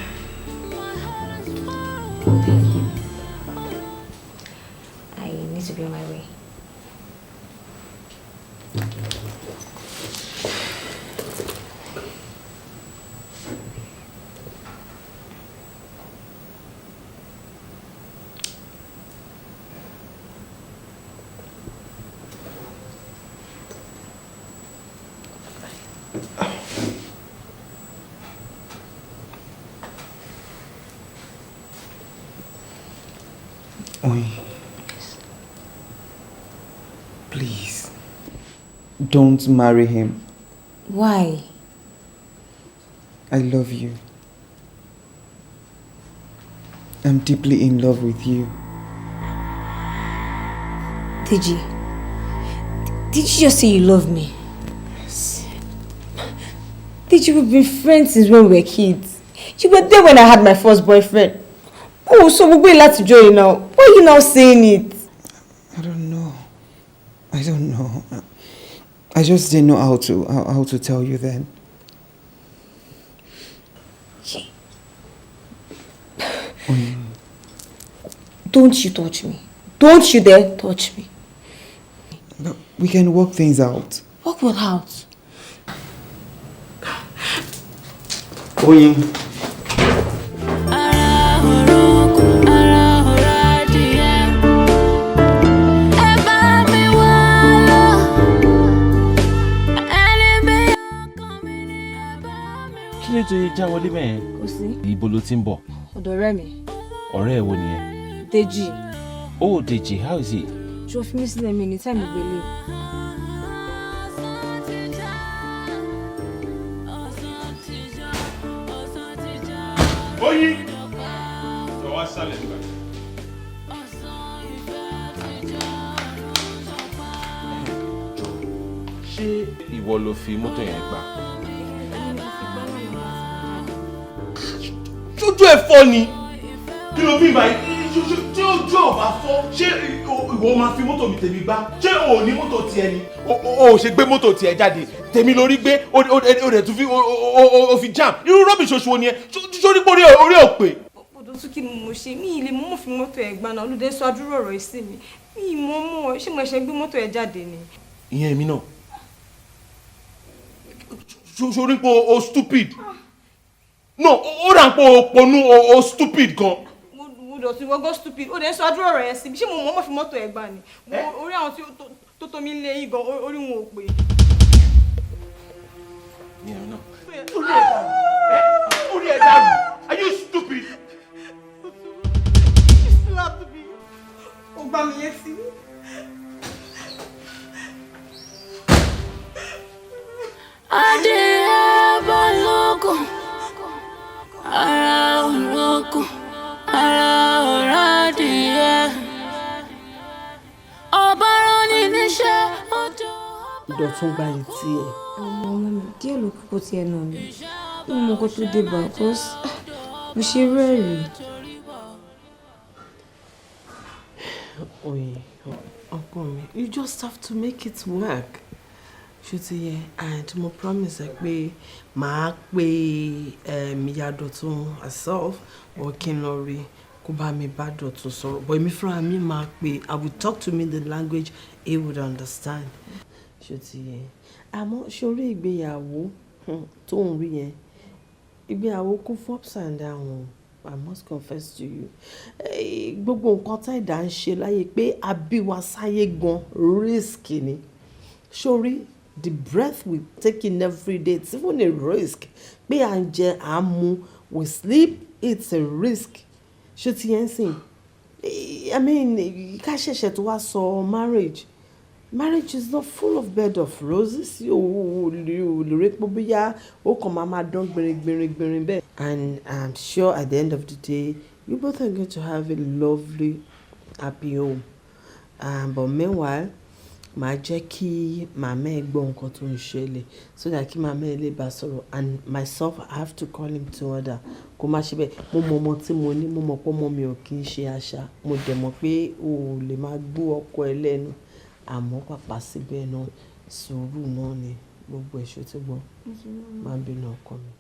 I need to be on my way. Oyin, please, don't marry him. Why? I love you. I'm deeply in love with you. Did you just say you love me? Yes. Did you be friends since when we were kids? You were there when I had my first boyfriend. Oh, so we're going to join you now. Why are you now saying it? I don't know. I just didn't know how to tell you then. Don't you touch me. Don't you dare touch me. But we can work things out. Work what out? Oyin. Kí ló tó já wọlé mẹ́ẹ̀? Kò sí. Ibo ló ti ń bọ̀? Ọ̀dọ̀ ọ̀rẹ́ mi. Ọ̀rẹ́ ẹ̀ wo nìyẹn? Deji. Oh, Deji, how is he? Ṣo fi mí sílẹ̀ mi ní time ìgbélé. Oyin! Jọ̀wọ́ sálẹ̀ nígbà. Ṣé ìwọ ló fi mọ́tò yẹn gbà? Ṣojú ẹ̀ fọ́ ni. Kí ló bí báyìí? Tí ojú ò bá fọ́, ṣé ìwọ máa fi mọ́tò mi tèmi gbá? Ṣé o ò ní mọ́tò tiẹ̀ ni? O ò ṣe gbé mọ́tò tiẹ̀ jáde. Tèmi lórí gbé, o dẹ̀ tún fi jam. Irú rọ́bìṣì oṣù wo ni ẹ? Sórí pé orí ò pé. Bọ̀dọ̀ tún kí ni mo ṣe? Mi ì lè mú fi mọ́tò ẹ̀ gbá náà. Olùdé sọ àdúrà ọ̀rọ̀ sí mi. Mi ì mọ̀ ṣé mo ṣe gbé mọ́tò ẹ̀ jáde ni? Ìyẹn èmi náà. Sórí pé o stupid. No, ó rà pé o ponú o stupid gan. Bọ̀dọ̀ tí wọ́n gọ́ stupid. Ó dẹ̀ sọ àdúrà ọ̀rọ̀ sí mi. Ṣé mo mọ̀ fi mọ́tò ẹ̀ gbá ni? Orí àwọn tí tó mi lé yìí gan, orí wọn ò pé. Ìyẹn náà. Orí ẹ̀ dàrú. Are you stupid? You slapped me. Ó gbá mi létí. Adìyẹ balógun, ara ológun, ara ọ̀rá adìyẹ. Ọba rán ni níṣẹ́ ọjọ́. Ìdọ̀tún gba etí ẹ̀. Ọmọ mi díẹ̀ ló kúkú ti ẹnu mi. Bí mo kọ́ tó dé bá cause mo ṣe rẹ́rìí. Oyin, ọkọ mi, you just have to make it work. Ṣùtì yẹn, and mo promise ẹ pé màá pe ìyá Dọ̀tun herself or kí n lọ rí kó bá mi bá Dọ̀tun sọ̀rọ̀. But èmi fúnra mi máa pe, I will talk to me the language he would understand. Ṣùtì yẹn, àmọ́ ṣorí ìgbéyàwó tó ń rí yẹn, ìgbéyàwó kún fún ups and downs. I must confess to you. Gbogbo nǹkan tá ìdá ń ṣe láyé pé àbíwá sáyé gan risk ni. Ṣorí the breath we take in every day, it's even a risk. Pé à ń jẹ, à ń mu, we sleep, it's a risk. Ṣé ti yẹn sìn? I mean, ká ṣẹ̀ṣẹ̀ tó wá sọ marriage. Marriage is not full of bed of roses. O lè rí pé bóyá ó kàn máa dán gbìnrín bẹ́ẹ̀. And I'm sure at the end of the day, you both are going to have a lovely, happy home. But meanwhile, màá jẹ́ kí màmá ẹ gbọ́ nǹkan tó ń ṣẹlẹ̀ so that kí màmá ẹ lè bá sọ̀rọ̀, and myself I have to call him to order kó má ṣe bẹ́ẹ̀. Mo mọ ọmọ tí mo ní, mo mọ̀ pé ọmọ mi ò kí ń ṣe àṣà, mo dẹ̀ mọ̀ pé o ò lè máa gbó ọkọ ẹ lẹ́nu, àmọ́ pàpà síbẹ̀ náà sùúrù náà ni gbogbo ẹ̀ṣọ́ tí gbọ́ máa ń bínú ọkọ mi.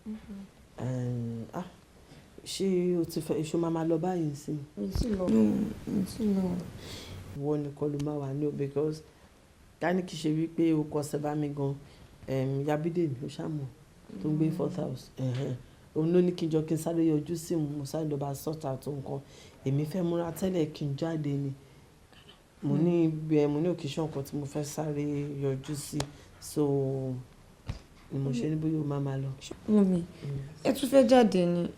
Ṣé o ti fẹ́ iṣu máa lọ báyìí sí i? Ìwọ nìkan ló máa wà ní o, because ká ní kí ṣe wípé o kọ sẹ́bà mi gan, Yabide mi ó ṣàmọ̀ tó ń gbé 4,000. Òun ló ní kí n jọ kí n sáré yọjú sí mo sáré lọ bá sort out nǹkan. Èmi fẹ́ múra tẹ́lẹ̀ kí n jáde ni. Mo ní occasion kan tí mo fẹ́ sáré yọjú sí, so ni mo ṣe ní bóyá o máa lọ. Mọ́mì, ẹ tún fẹ́ jáde ni?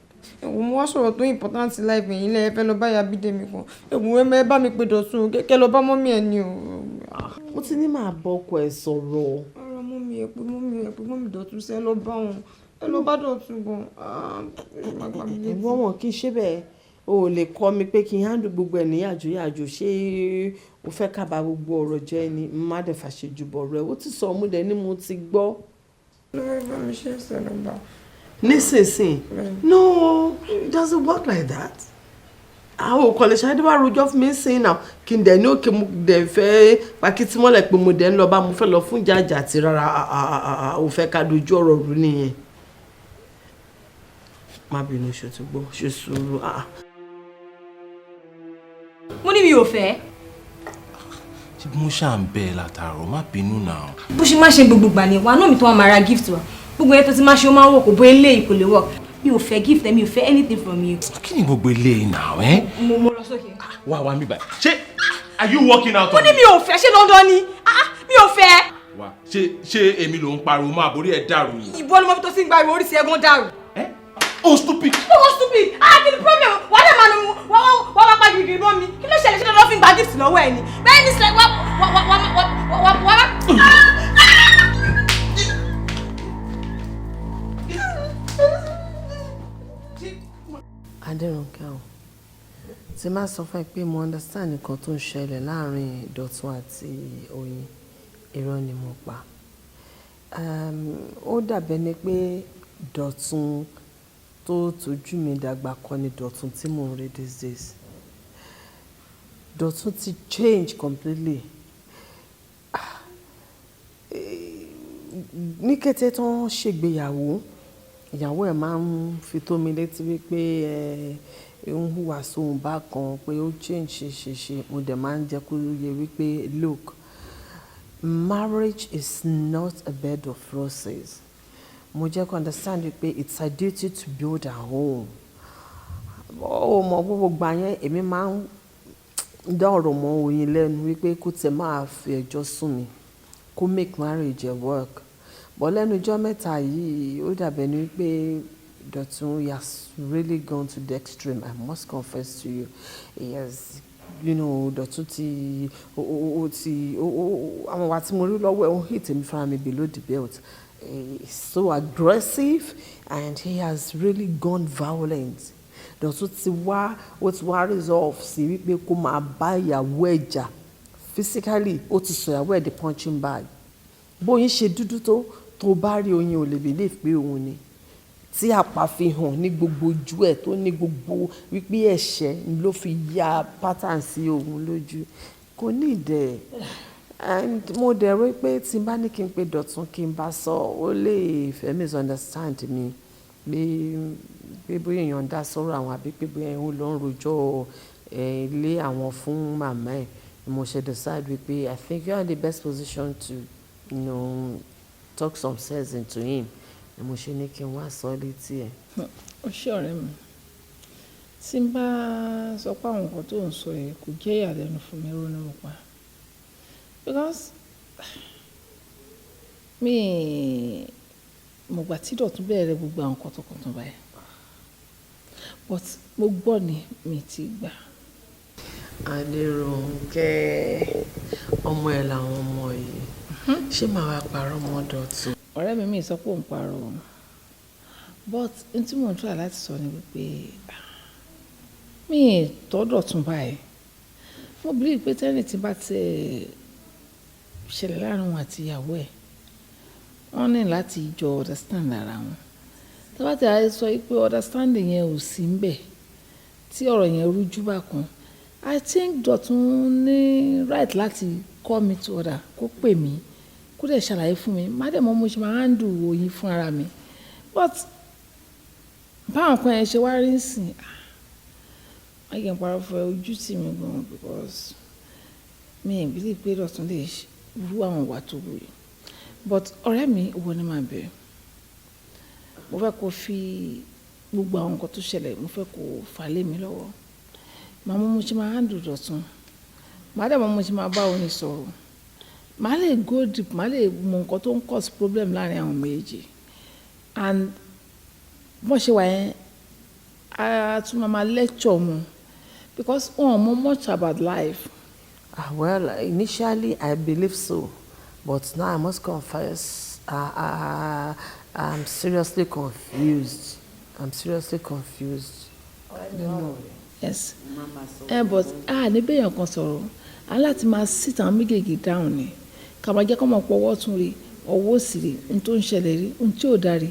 ẹ̀wọ̀n mo wá sọ̀rọ̀ tó important life yìí lẹ́ ẹ fẹ́ lọ bá ya Bídèmí kan ẹ̀wọ̀n ẹ bá mi pe Dọ̀tun kẹ́kẹ́ lọ bá mọ́mí ẹ̀ ni o. mo ti ní máa bọ́ ọkọ ẹ̀ sọ̀rọ̀. ara mọ́mí ẹ̀ pé mọ́mí Dọ̀tun sẹ́ lọ bá wọn ẹ lọ bá Dọ̀tun gan. ẹ̀gbọ́n wọn kì í ṣe bẹ́ẹ̀ o ò lè kọ́ mi pé kí n handle gbogbo ẹ̀ ní yàjò ṣé o fẹ́ kábà gbogbo ọ̀rọ̀ jẹ́ ni má dẹ̀ fàṣejù bọ̀ rẹ̀ ó ti sọ ọmú dẹ̀ ni mo ti gbọ́. lórí bá mi ṣe é sọ̀rọ̀ bá. nísinsìnyí no it doesn't work like that. àwọn òkànlẹ̀ ṣáà dé wá rojọ́ fún mi sìn náà kí n dẹ̀ ní òkè mo dẹ̀ fẹ́ pakítí mọ́lẹ̀ pé mo dẹ̀ ń lọ bá mo fẹ́ lọ fún jàjà àti rárá ò fẹ́ ká dojú ọ̀rọ̀ rú nìyẹn. má bínú ṣe tó gbọ́ ṣe sùúrù. mo ní mi ò fẹ́. ṣé mo ṣáà ń bẹ́ẹ̀ látàárọ̀ má bínú náà. bó ṣe má ṣe gbogbo gbà ní wa náà mi tó wà máa ra gift wa gbogbo yẹn tó ti má ṣe ó máa ń wọ̀ kò bó eléyìí kò lè wọ̀ mi ò fẹ́ gift mi ò fẹ́ anything from you. kí ni gbogbo eléyìí náà ẹ́. mo lọ sókè. wá mi báyìí ṣé are you working out on me. mo ní mi ò fẹ́ ṣé London ni mi ò fẹ́. wá ṣé èmi ló ń pariwo máa borí ẹ dàrú ni. ìbọn ni mo fi tó sí ń gba ìwé orí sí ẹ̀gbọ́n dàrú. Oh stupid. Oh stupid. Kí ni problem? Wà á dẹ̀ máa nu wọ́n wá pa gidi mọ́ mi. Kí ló ṣẹlẹ̀ ṣe lọ́ọ́ fi gba gift lọ́wọ́ ẹ̀ ni? Bẹ́ẹ̀ ni sílẹ̀ wá. Adérónkẹ́ o, tí máa sọ fún ẹ pé mo understand nǹkan tó ń ṣẹlẹ̀ láàrin Dọ̀tun àti Oyin, irọ́ ni mo pa. Ó dàbẹ́ ni pé Dọ̀tun tó tójú mi dàgbà kọ́ ni Dọ̀tun tí mò ń rí these days. Dọ̀tun ti change completely. Ní kété tó ń ṣègbéyàwó, ìyàwó ẹ̀ máa ń fi tó mi létí wípé ń hùwà sóhun bákan pé ó change ṣe mo dẹ̀ máa ń jẹ́ kó yé wípé look, marriage is not a bed of roses. Mo jẹ́ kó understand pé it's a duty to build a home. Ó mọ gbogbo gbà yẹn èmi máa ń dá ọ̀rọ̀ mọ́ Oyin lẹ́nu wípé kó tẹ̀ máa fi ẹjọ́ sùn mi kó make marriage work. But lẹ́nu ọjọ́ mẹ́ta yìí ó dàbẹ̀ ni wípé Dọ̀tun he has really gone to the extreme. I must confess to you. He has, Dọ̀tun ti àwọn wa tí mo rí lọ́wọ́ ẹ̀ ó hit mi fúnra mi below the belt. He's so aggressive and he has really gone violent. Dọ̀tun ti wá resolve sí wípé kó máa bá ìyàwó ẹ̀ jà physically. Ó ti sọ ìyàwó ẹ̀ di punching bag. Bóyin ṣe dúdú tó bá rí Oyin ò lè believe pé òun ni. Tí àpá fi hàn ní gbogbo ojú ẹ̀ tó ní gbogbo wípé ẹ̀ṣẹ̀ ló fi ya pattern sí òun lójú. Kò ní ìdẹ̀. And mo dẹ̀ rò pé tí n bá ní kí n pe Dọ̀tun kí n bá sọ ó lè fẹ́ misunderstand mi pé bóyá èèyàn dá sọ̀rọ̀ àwọn àbí pé bóyá òun ló ń rojọ́ ilé àwọn fún màmá ẹ̀. Mo ṣe decide wípé I think you are in the best position to talk some sense into him. Mo ṣe ní kí n wá sọ létí ẹ̀. Ó ṣé ọ̀rẹ́ mi tí n bá sọ pé àwọn nǹkan tó ń sọ yìí kò jẹ́ ìyàlẹ́nu fún mi ronú mo pa. Because mo gbà tí Dọ̀tun bẹ̀rẹ̀ gbogbo àwọn kọ̀tọ̀kọ̀tọ̀ báyìí but mo gbọ́ ni mi ti gbà. Adérónkẹ́ ọmọ ẹ̀ làwọn ọmọ yìí ṣé màá wá parọ́ mọ́ Dọ̀tun. ọ̀rẹ́ mi sọ pé òun parọ́ but n tí mò ń try láti sọ ni wípé mi tọ́ Dọ̀tun báyìí mo believe pé tẹ́lẹ̀ tí bá ti ṣẹlẹ̀ láàrin wọn àti ìyàwó ẹ̀ wọ́n ní láti jọ understand ara wọn tọ́ba tí a sọ pé understanding yẹn ò sí ń bẹ̀ tí ọ̀rọ̀ yẹn rújú bá kan I think Dọ̀tun ní right láti call me to order kó pè mí kó dẹ̀ ṣàlàyé fún mi má dẹ̀ mọ́ mo ṣe máa handle Oyin fún ara mi but báwọn kan yẹn ṣe wá rí sìn wọ́n yẹn parọ́ fún ẹ ojú tì mí gan because mi ì believe pé Dọ̀tun lè rú àwọn ìwà tó wù yìí but ọ̀rẹ́ mi ìwọ ni màá bẹ̀rẹ̀ mo fẹ́ kó fi gbogbo àwọn nǹkan tó ṣẹlẹ̀ mo fẹ́ kó fà lé mi lọ́wọ́ màá mọ̀ mo ṣe máa handle Dọ̀tun màá dẹ̀ mọ̀ mo ṣe máa bá Oyin sọ̀rọ̀ màá lè go deep màá lè mọ nǹkan tó ń cause problem láàrin àwọn méjì and bọ́n ṣe wà yẹn a tún máa lecture wọn because wọn mọ̀ much about life. Well, initially I believe so, but now I must confess I'm seriously confused. Yes. But níbẹ̀ yẹn kan sọ̀rọ̀ aláti máa sit àwọn méjèèjì down ni ká máa jẹ́ kó mọ̀ pọ̀ ọwọ́ tún rí ọwọ́ sì rí ohun tó ń ṣẹlẹ̀ rí ohun tí ò dá rí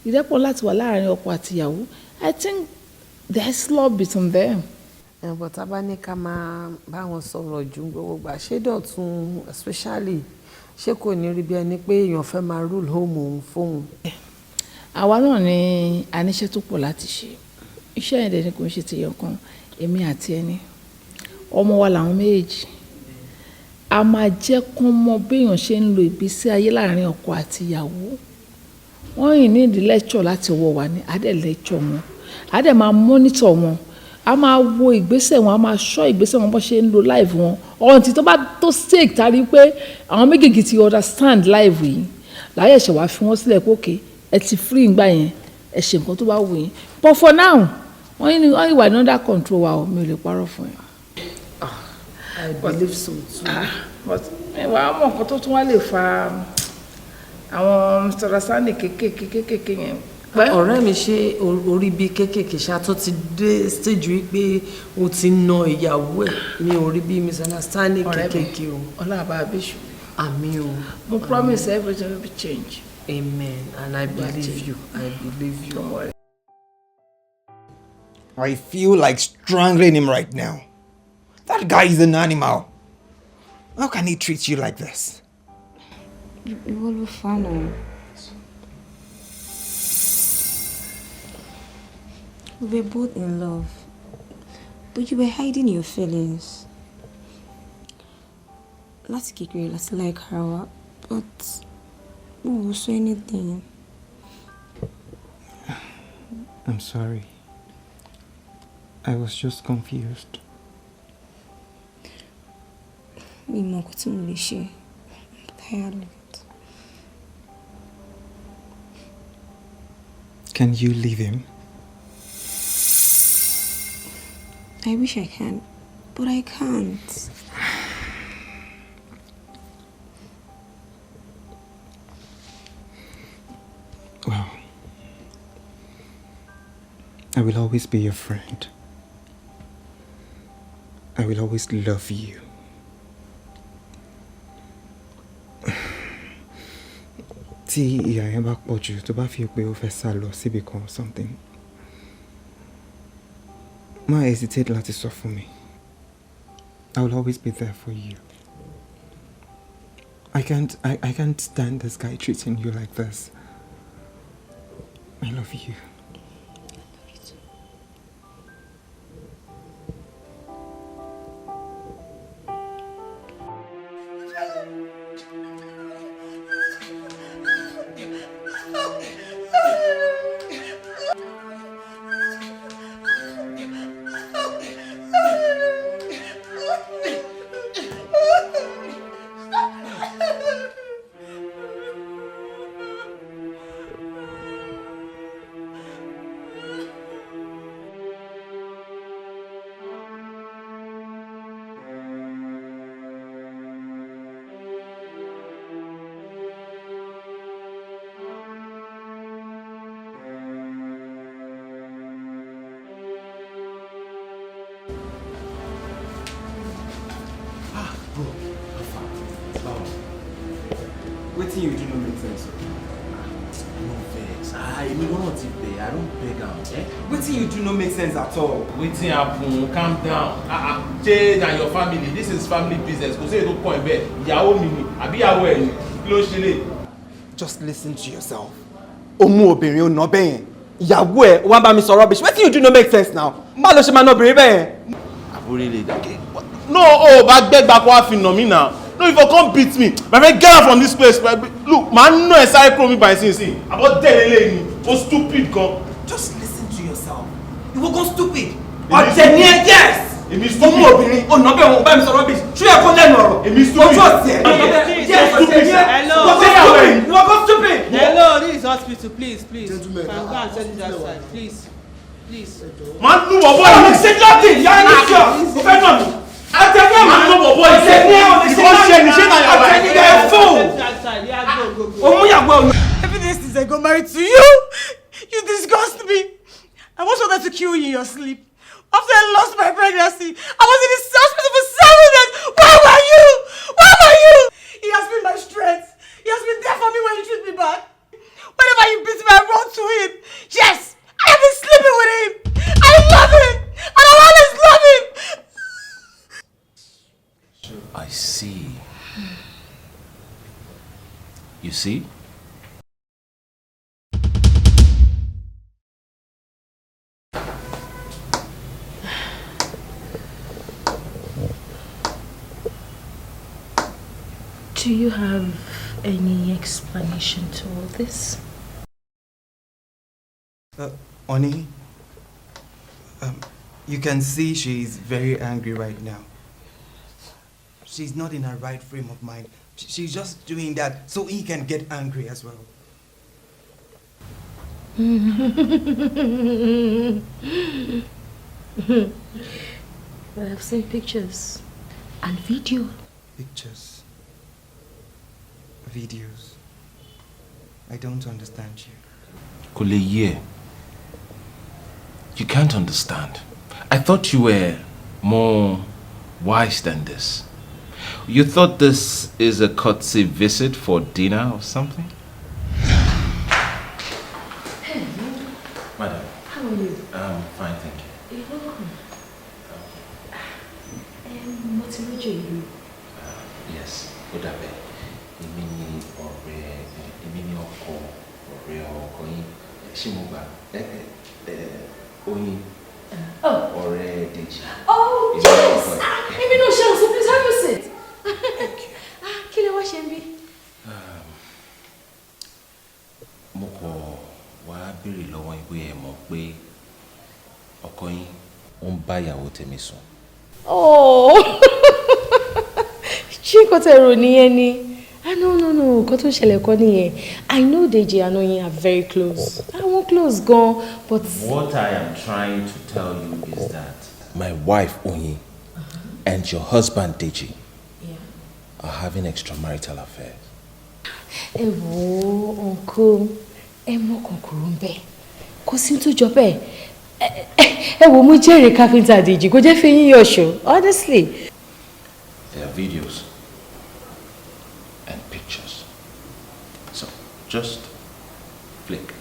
ìrẹ́pọ̀ láti wà láàrin ọkọ àti ìyàwó. I think there's love between them. But tá bá ní ká máa bá wọn sọ̀rọ̀ ju gbogbo gbà ṣé Dọ̀tun especially ṣé kò ní rí bí ẹni pé èèyàn fẹ́ máa rule home òun fóun. Àwa náà ní aníṣẹ́ tó pọ̀ láti ṣe iṣẹ́ yẹn dẹ̀ ni kò ń ṣe tèèyàn kan èmi àti ẹni ọmọ wa làwọn méjèèjì a máa jẹ́ kó mọ béèyàn ṣe ń lo ìgbésí ayé láàrin ọkọ àti ìyàwó wọ́n yìí ní ìdí lecture láti wọ̀ wá ní adẹ̀ lecture wọn adẹ̀ máa monitor wọn a máa wo ìgbésẹ̀ wọn a máa ṣọ́ ìgbésẹ̀ wọn bó ṣe ń lo live wọn ọ̀hún tí tó bá tó stake tari pé àwọn méjèèjì ti understand live yìí láyé ẹ̀ṣẹ̀ wá fi wọ́n sílẹ̀ pé òkè ẹ ti free ìgbà yẹn ẹ ṣe nǹkan tó bá wù yín but for now wọ́n wà ní under control wa o mi ò lè parọ́ fún yín. I believe so too. But wàá mọ̀ nǹkan tó tún wá lè fa àwọn misunderstanding kéékèèké yẹn. Ọ̀rẹ́ mi ṣe orí bí kéékèèké ṣá tó ti dé stage wípé o ti na ìyàwó ẹ̀ ní orí bí misunderstanding kéékèèké o. Ọlọ́àbá abéṣu. Àmín o. Mo promise everything will be changed. Amen. And I believe you. Don't worry. I feel like strangling him right now. That guy is an animal. How can he treat you like this? It will be fun. We were both in love, but you were hiding your feelings. Let's get real, let's like her, but we won't say anything. I'm sorry. I was just confused. I'm tired of it. Can you leave him? I wish I can, but I can't. Well, I will always be your friend. I will always love you. Tí ìyà yẹn bá pọ̀ jù tó bá fi pé ó fẹ́ sá lọ síbi kan or something, má hesitate láti sọ fún mi. I will always be there for you. I can't stand this guy treating you like this. I love you. Wetin you do no make sense. No vex. Me want to beg. I don't beg am. Wetin you do no make sense at all. Wetin happen? Calm down. Jade and your family. This is family business. Kò sí èyí tó kàn ẹ́ bẹ́ẹ̀. Ìyàwó mi ni àbí ìyàwó ẹ̀ ni. Kí ló ṣe lè? Just listen to yourself. Omu obìnrin ò ná bẹ́ẹ̀ yẹn. Ìyàwó ẹ̀ wá bá mi sọ rubbish. Wetin you do no make sense now. Báwo ló ṣe máa ná obìnrin bẹ́ẹ̀ yẹn? Àbúrò lè dàgé. No, bá gbẹ́gbà kó wá fi nà mí now. No, if you come beat me, my friend, get out from this place. Look, man, no, I call me by saying, about telling you, stupid, come. Just listen to yourself. You will go stupid. Or genuine, yes. Èmi stupid. Omu obìnrin, o nà bẹ́ẹ̀ wọ́n bá mi sọ rubbish. Ṣé ẹ kó lẹ́nu ọ̀rọ̀? Èmi stupid. Ojú ọ̀sẹ̀. Yes, stupid. Hello. You will go stupid. Hello, this is hospital. Please. Gentlemen, can go and settle that side, please. Please. Man, no boy. I'm saying nothing. You're not sure. Professional. I tell you, man, no boy. I tell you, Evidence is I got married to you. You disgust me. I once wanted to kill you in your sleep. After I lost my pregnancy, I was in the hospital for 7 days. Where were you? Where were you? He has been my strength. He has been there for me when you treat me bad. Whenever you beat me, I run to him. Yes, I have been sleeping with him. I love him. And I always love him. I see. You see? Do you have any explanation to all this? Oni, you can see she's very angry right now. She's not in her right frame of mind. She's just doing that so he can get angry as well. But I've seen pictures and video. Pictures. Videos. I don't understand you. Koleye, you can't understand. I thought you were more wise than this. You thought this is a courtesy visit for dinner or something? Hey, Madam. how are you? I'm fine, thank you. You're welcome. What's the matter with you? Yes, good day. Èmi ni ọkọ yín. Ṣé mo gbà? Oyin. Ọ̀rẹ́ Dèjì. Oh, yes! Èmi náà ṣe so please have a seat. Kí lẹ wá ṣe ń bí? Mo kọ̀ wá béèrè lọ́wọ́ yín bóyá ẹ mọ̀ pé ọkọ yín ó ń bá ìyàwó tèmi sùn. Oh! Ṣé nǹkan tẹ́ rò nìyẹn ni? No. Nǹkan tó ṣẹlẹ̀ kọ́ nìyẹn. I know Deji and Oyin are very close. I won't close gan, but... What I am trying to tell you is that my wife Oyin and your husband Deji are having extramarital affairs. Ẹ wo, uncle, ẹ mọ̀ kòkòrò ń bẹ. Kò sí tó jọ bẹ́ẹ̀. Ẹ wo, mo jẹ́rìí káfíńtà Deji, kò jẹ́ fi yín yọ̀ṣọ́, honestly. There are videos and pictures. So, just flick.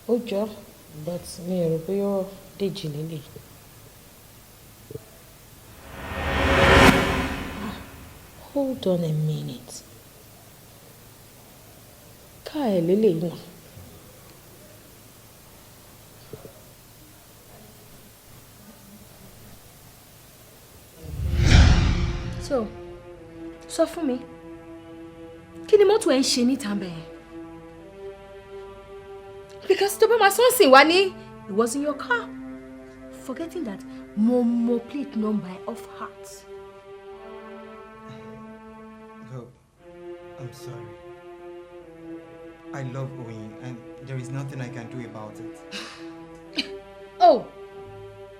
Ó jọ, but mi ò rò pé ó Deji lélẹ̀. Hold on a minute. Ká ẹ̀ lélẹ̀ náà. So, sọ fún mi, kí ni mọ́tò ẹ̀ ń ṣe níta bẹ́ẹ̀? Because tó bá máa sọ́n sìn wá ní, it was in your car. Forgetting that mo plate number off heart. Oh, I'm sorry. I love Oyin and there is nothing I can do about it. Oh,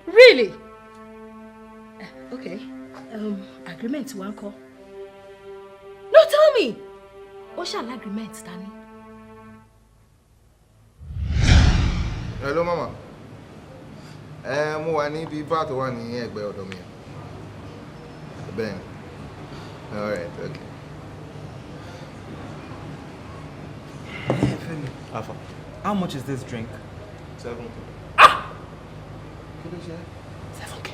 really? Okay. Agreement one call. No, tell me. What shall agreement, Danny? Hello, Mama. Mo wà níbi bá tó wà ní ẹ̀gbẹ́ ọ̀dọ̀ mi. Ben. All right, okay. Hey, Femi. Alpha. How much is this drink? 7K. Ah! 7K.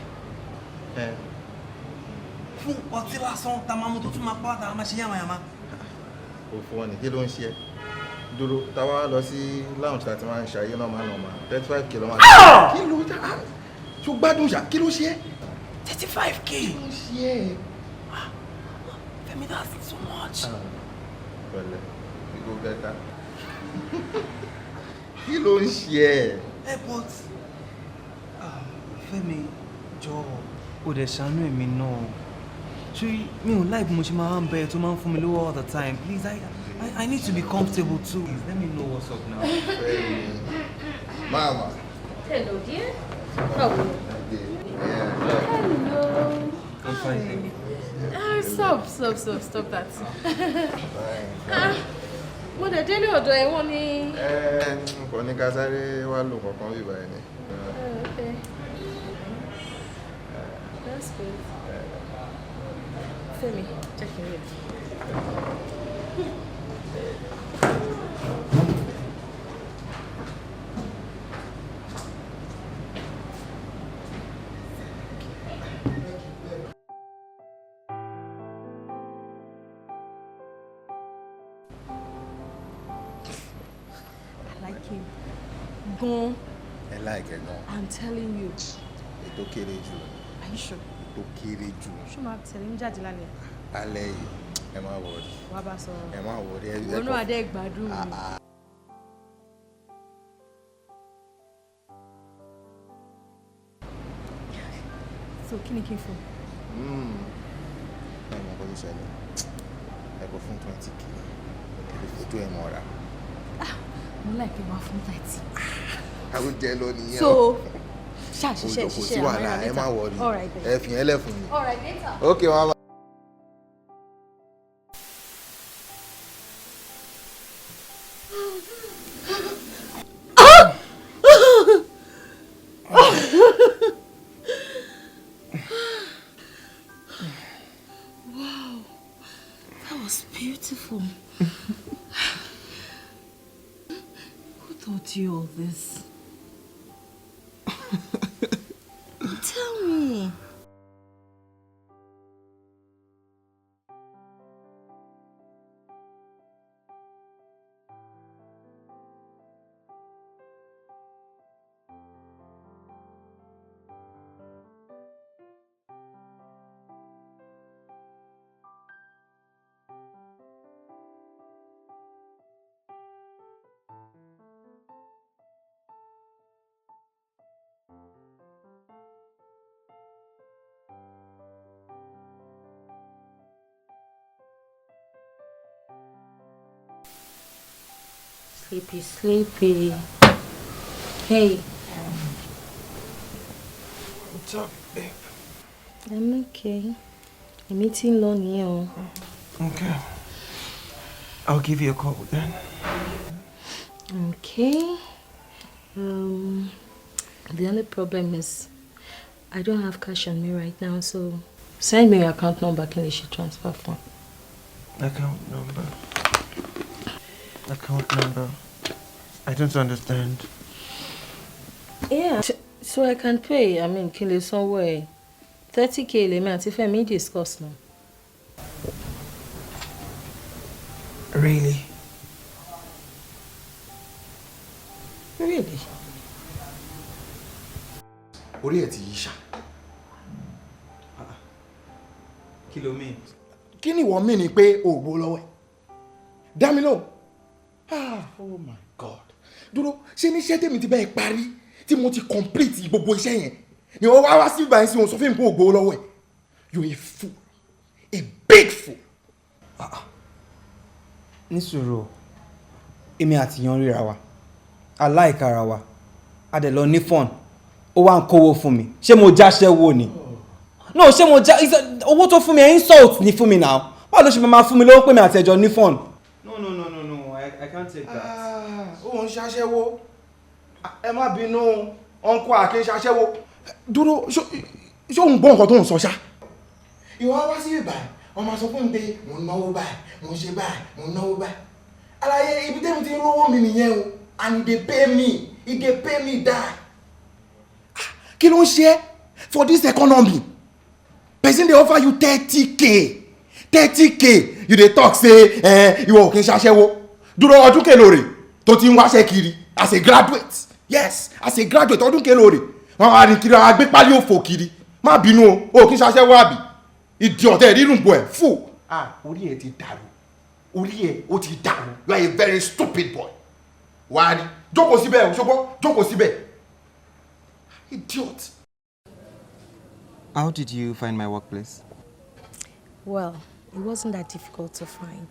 Fún ọtí lásán tá máa mú tó tún máa pa tá máa ṣe yàmàyàmá. Ó fún wọn ní kí ló ń ṣe? Dúró, tá wá lọ sí lounge tá ti máa ń ṣayé normal 35K ló máa. Kí ló dá? Ṣó gbádùn ṣá? Kí ló ṣe? 35K. Kí ló ṣe? Femi, that's too much. Well, you go better. Kí ló ń ṣe? But Femi, jọ̀ọ́. ó dẹ̀ ṣàánú èmi náà. Ṣé mi ò like mo ṣe máa ń bẹ tó máa ń fún mi lówó all the time. Please, I need to be comfortable too. Please, let me know what's up now. Mama. Hello, dear. How are you? Hello. I'm fine, thank you. Stop that. Mo dẹ̀ délé ọ̀dọ̀ ẹ̀ wọ́n ní. Kò ní ká sáré wá lò kankan bí báyìí ni. Okay. That's good. Femi, check in here. Gan. I like it, no. I'm telling you. Ètò kéré jù. Are you sure? Ètò kéré jù. Ṣé máa tẹ̀lé mi jáde lálẹ́? Alẹ́ yìí, ẹ má worry. Wá bá sọ̀rọ̀. Ẹ má worry. Ìwọ náà adé gbádùn mi. So kí ni kí n fún? Ẹ mọ̀ kó ló ṣẹlẹ̀. Ẹ kò fún 20k. Ẹ fi tó ẹ mọ́ra. Mo láìpẹ́ wá fún 30. Àwọn jẹ́ lọ nìyẹn. So ṣiṣẹ́ kò sí wàhálà, ẹ má worry. Ẹ fi yẹn lẹ̀ fún mi. All right, later. Okay, mama. Wow, that was beautiful. Who taught you all this? Tell me. Sleepy. Hey. What's up, babe? I'm okay. I'm meeting Lonnie. Okay. I'll give you a call then. Okay. The only problem is I don't have cash on me right now, so send me your account number, can you transfer from? Account number. I don't understand. Yeah, so I can pay. I mean, can you somewhere 30k le me ati Femi discuss now. Really? Really? Orí ẹ̀ ti yí ṣá. Kí ló mean? Kí ni wọ́n mean ni pé o gbó lọ́wọ́ ẹ̀? Dá mi lóhùn. Oh my God. Dúró, ṣé ní iṣẹ́ tèmi ti bẹ́ẹ̀ parí tí mo ti complete gbogbo iṣẹ́ yẹn ni wọ́n wá sí ìgbà yẹn sí wọn sọ fún mi pé o gbó lọ́wọ́ ẹ̀? You're a fool. A big fool. Ní sùúrù, èmi àti yan ríra wa, aláìka ara wa, a dẹ̀ lọ ní fọ́n, ó wá ń kówó fún mi, ṣé mo jáṣẹ́ wo ni? No, ṣé mo já owó tó fún mi ẹ̀ insult ni fún mi now. Báwo ló ṣe máa fún mi lówó pé mi àti ẹjọ́ ní fọ́n? No, I can't take that. Ó ń ṣaṣẹ́wó. Ẹ má bínú, uncle Akin ṣaṣẹ́wó. Dúró, ṣé òun gbọ́ nǹkan tó ń sọ ṣá? Ìwọ wá sí ìbàyìí, wọ́n máa sọ fún mi pé mo ń náwó báyìí, mo ń ṣe báyìí, mo ń náwó báyìí. Àlàyé ibi tẹ́mi ti ń rówó mi nìyẹn o, and e dey pay me die. Kí ló ń ṣe é for this economy? Person dey offer you 30k, you dey talk say ìwọ ò kí ń ṣaṣẹ́wó. Dúró ọdún kelore tó ti ń wáṣẹ́ kiri as a graduate. Yes, as a graduate ọdún kelore. Wọ́n wá ní kiri àwọn agbépálí òfò kiri. Má bínú o kí ń ṣaṣẹ́wó àbí? Ìdí ọ̀tẹ̀ rírùn bọ̀ ẹ̀ fò. Orí ẹ̀ ti dàrú. Orí ẹ̀ ó ti dàrú. You are a very stupid boy. Wá rí. Jókòó síbẹ̀ o, ṣùgbọ́n jókòó síbẹ̀. Idiot. How did you find my workplace? Well, it wasn't that difficult to find.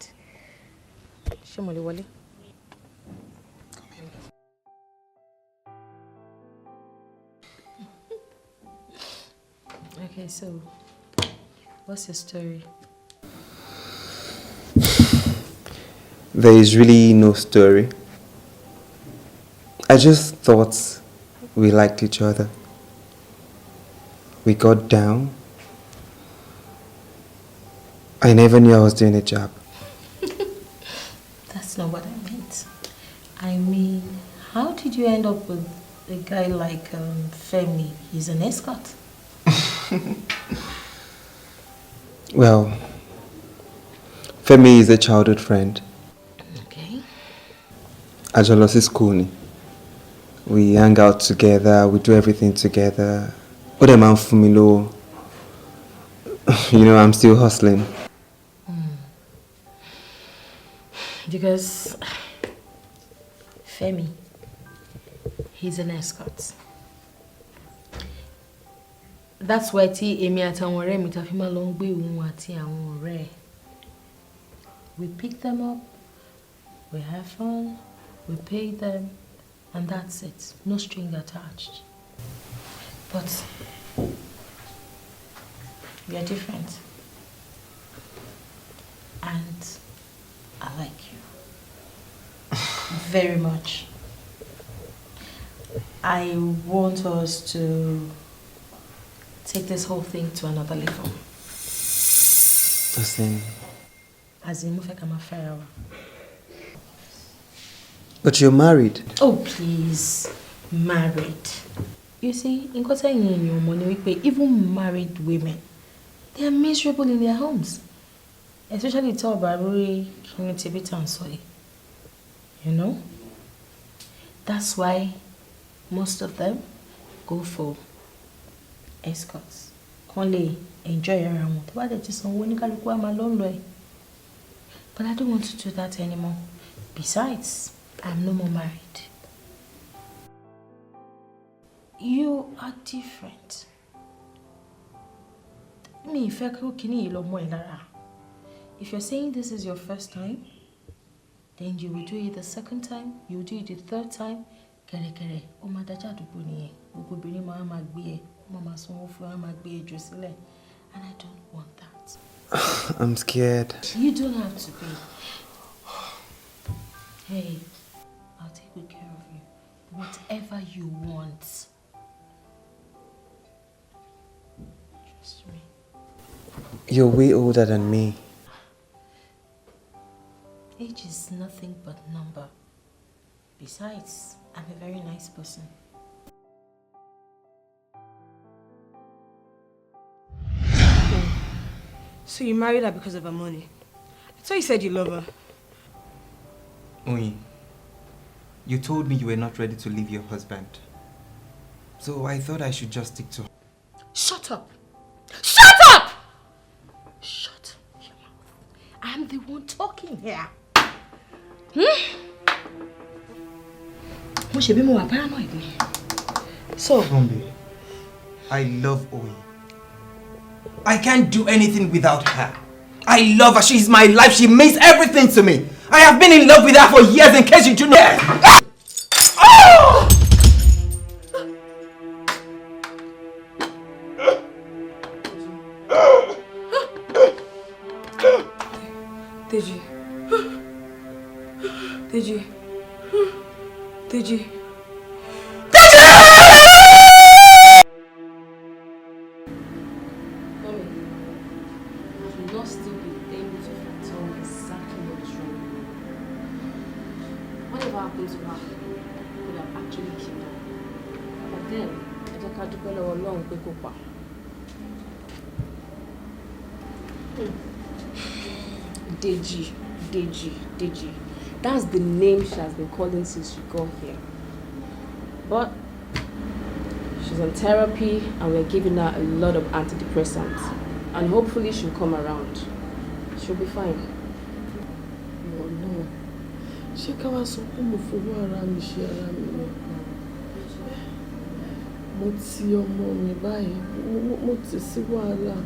Shemoli Wale. Okay, so what's your story? There is really no story. I just thought we liked each other. We got down. I never knew I was doing a job. That's not what I meant. I mean, how did you end up with a guy like Femi? He's an escort. Well, Femi is a childhood friend. Okay. Ajolosi school. We hang out together, we do everything together. Other man Fumilo, you know, I'm still hustling. Because Femi, he's an escort. That's why Emi àtàwọn ọ̀rẹ́ mi ta fi máa lọ ń gbé òun àti àwọn ọ̀rẹ́. We pick them up, we have fun, we pay them, and that's it. No string attached. But we are different. And I like you. Very much. I want us to take this whole thing to another level. As in, But you're married. Oh, please. Married. You see, in Kota even married women, they are miserable in their homes. Especially tall Baruri, Kinitibita and Soy. You know? That's why most of them go for escorts. Only enjoy around. But I don't want to do that anymore. Besides, I'm no more married. You are different. If you're saying this is your first time, then you will do it the second time, you will do it the third time. And I don't want that. I'm scared. You don't have to be. Hey, I'll take good care of you. Whatever you want. Trust me. You're way older than me. Age is nothing but number. Besides, I'm a very nice person. So you married her because of her money? I thought you said you love her. Oyin, you told me you were not ready to leave your husband. So I thought I should just stick to her. Shut up! Shut up! Shut your mouth. I'm the one talking here. So, I love Oyin. I can't do anything without her. I love her. She's my life. She means everything to me. I have been in love with her for years, in case you do know. Oh! Idije. Idije. Idije. Idije. That's the name she has been calling since she got here. But she's on therapy and we're giving her a lot of antidepressants. And hopefully she'll come around. She'll be fine. Oh no. She can't so come for mo ti ọmọ mi báyìí mo ti sí wàhálà.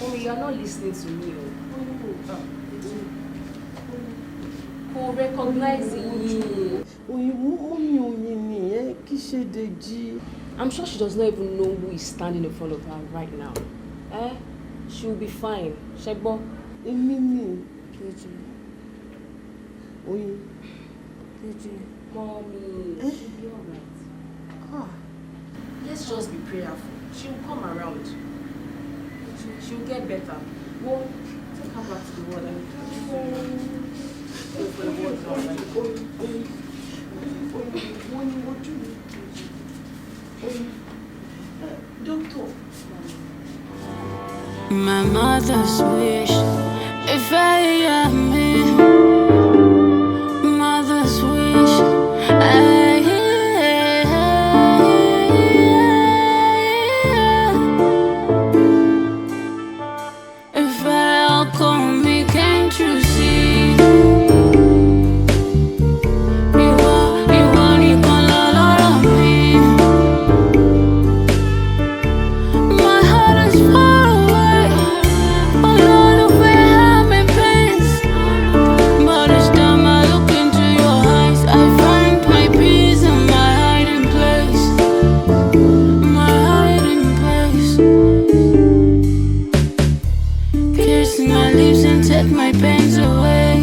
Mommy, you are not listening to me. Who recognize you? Mommy Oyin ni kì í ṣe Deji. I'm sure she does not even know who is standing in front of her right now. She will be fine. Shegbo. Èmi ni. Deji. Oyin. Deji. Mommy. She'll be alright. Let's just be prayerful. She will come around. She will get better. Well, take her back to the water. Doctor. My mother's wish, if I am me, mother's wish, if I come, me can't you see? You want it, gonna love me. My heart is far away. A lot of where I'm in pains. But each time I look into your eyes, I find my peace and my hiding place. My hiding place. Kiss my lips and take my pains away.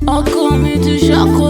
Or call me to shock.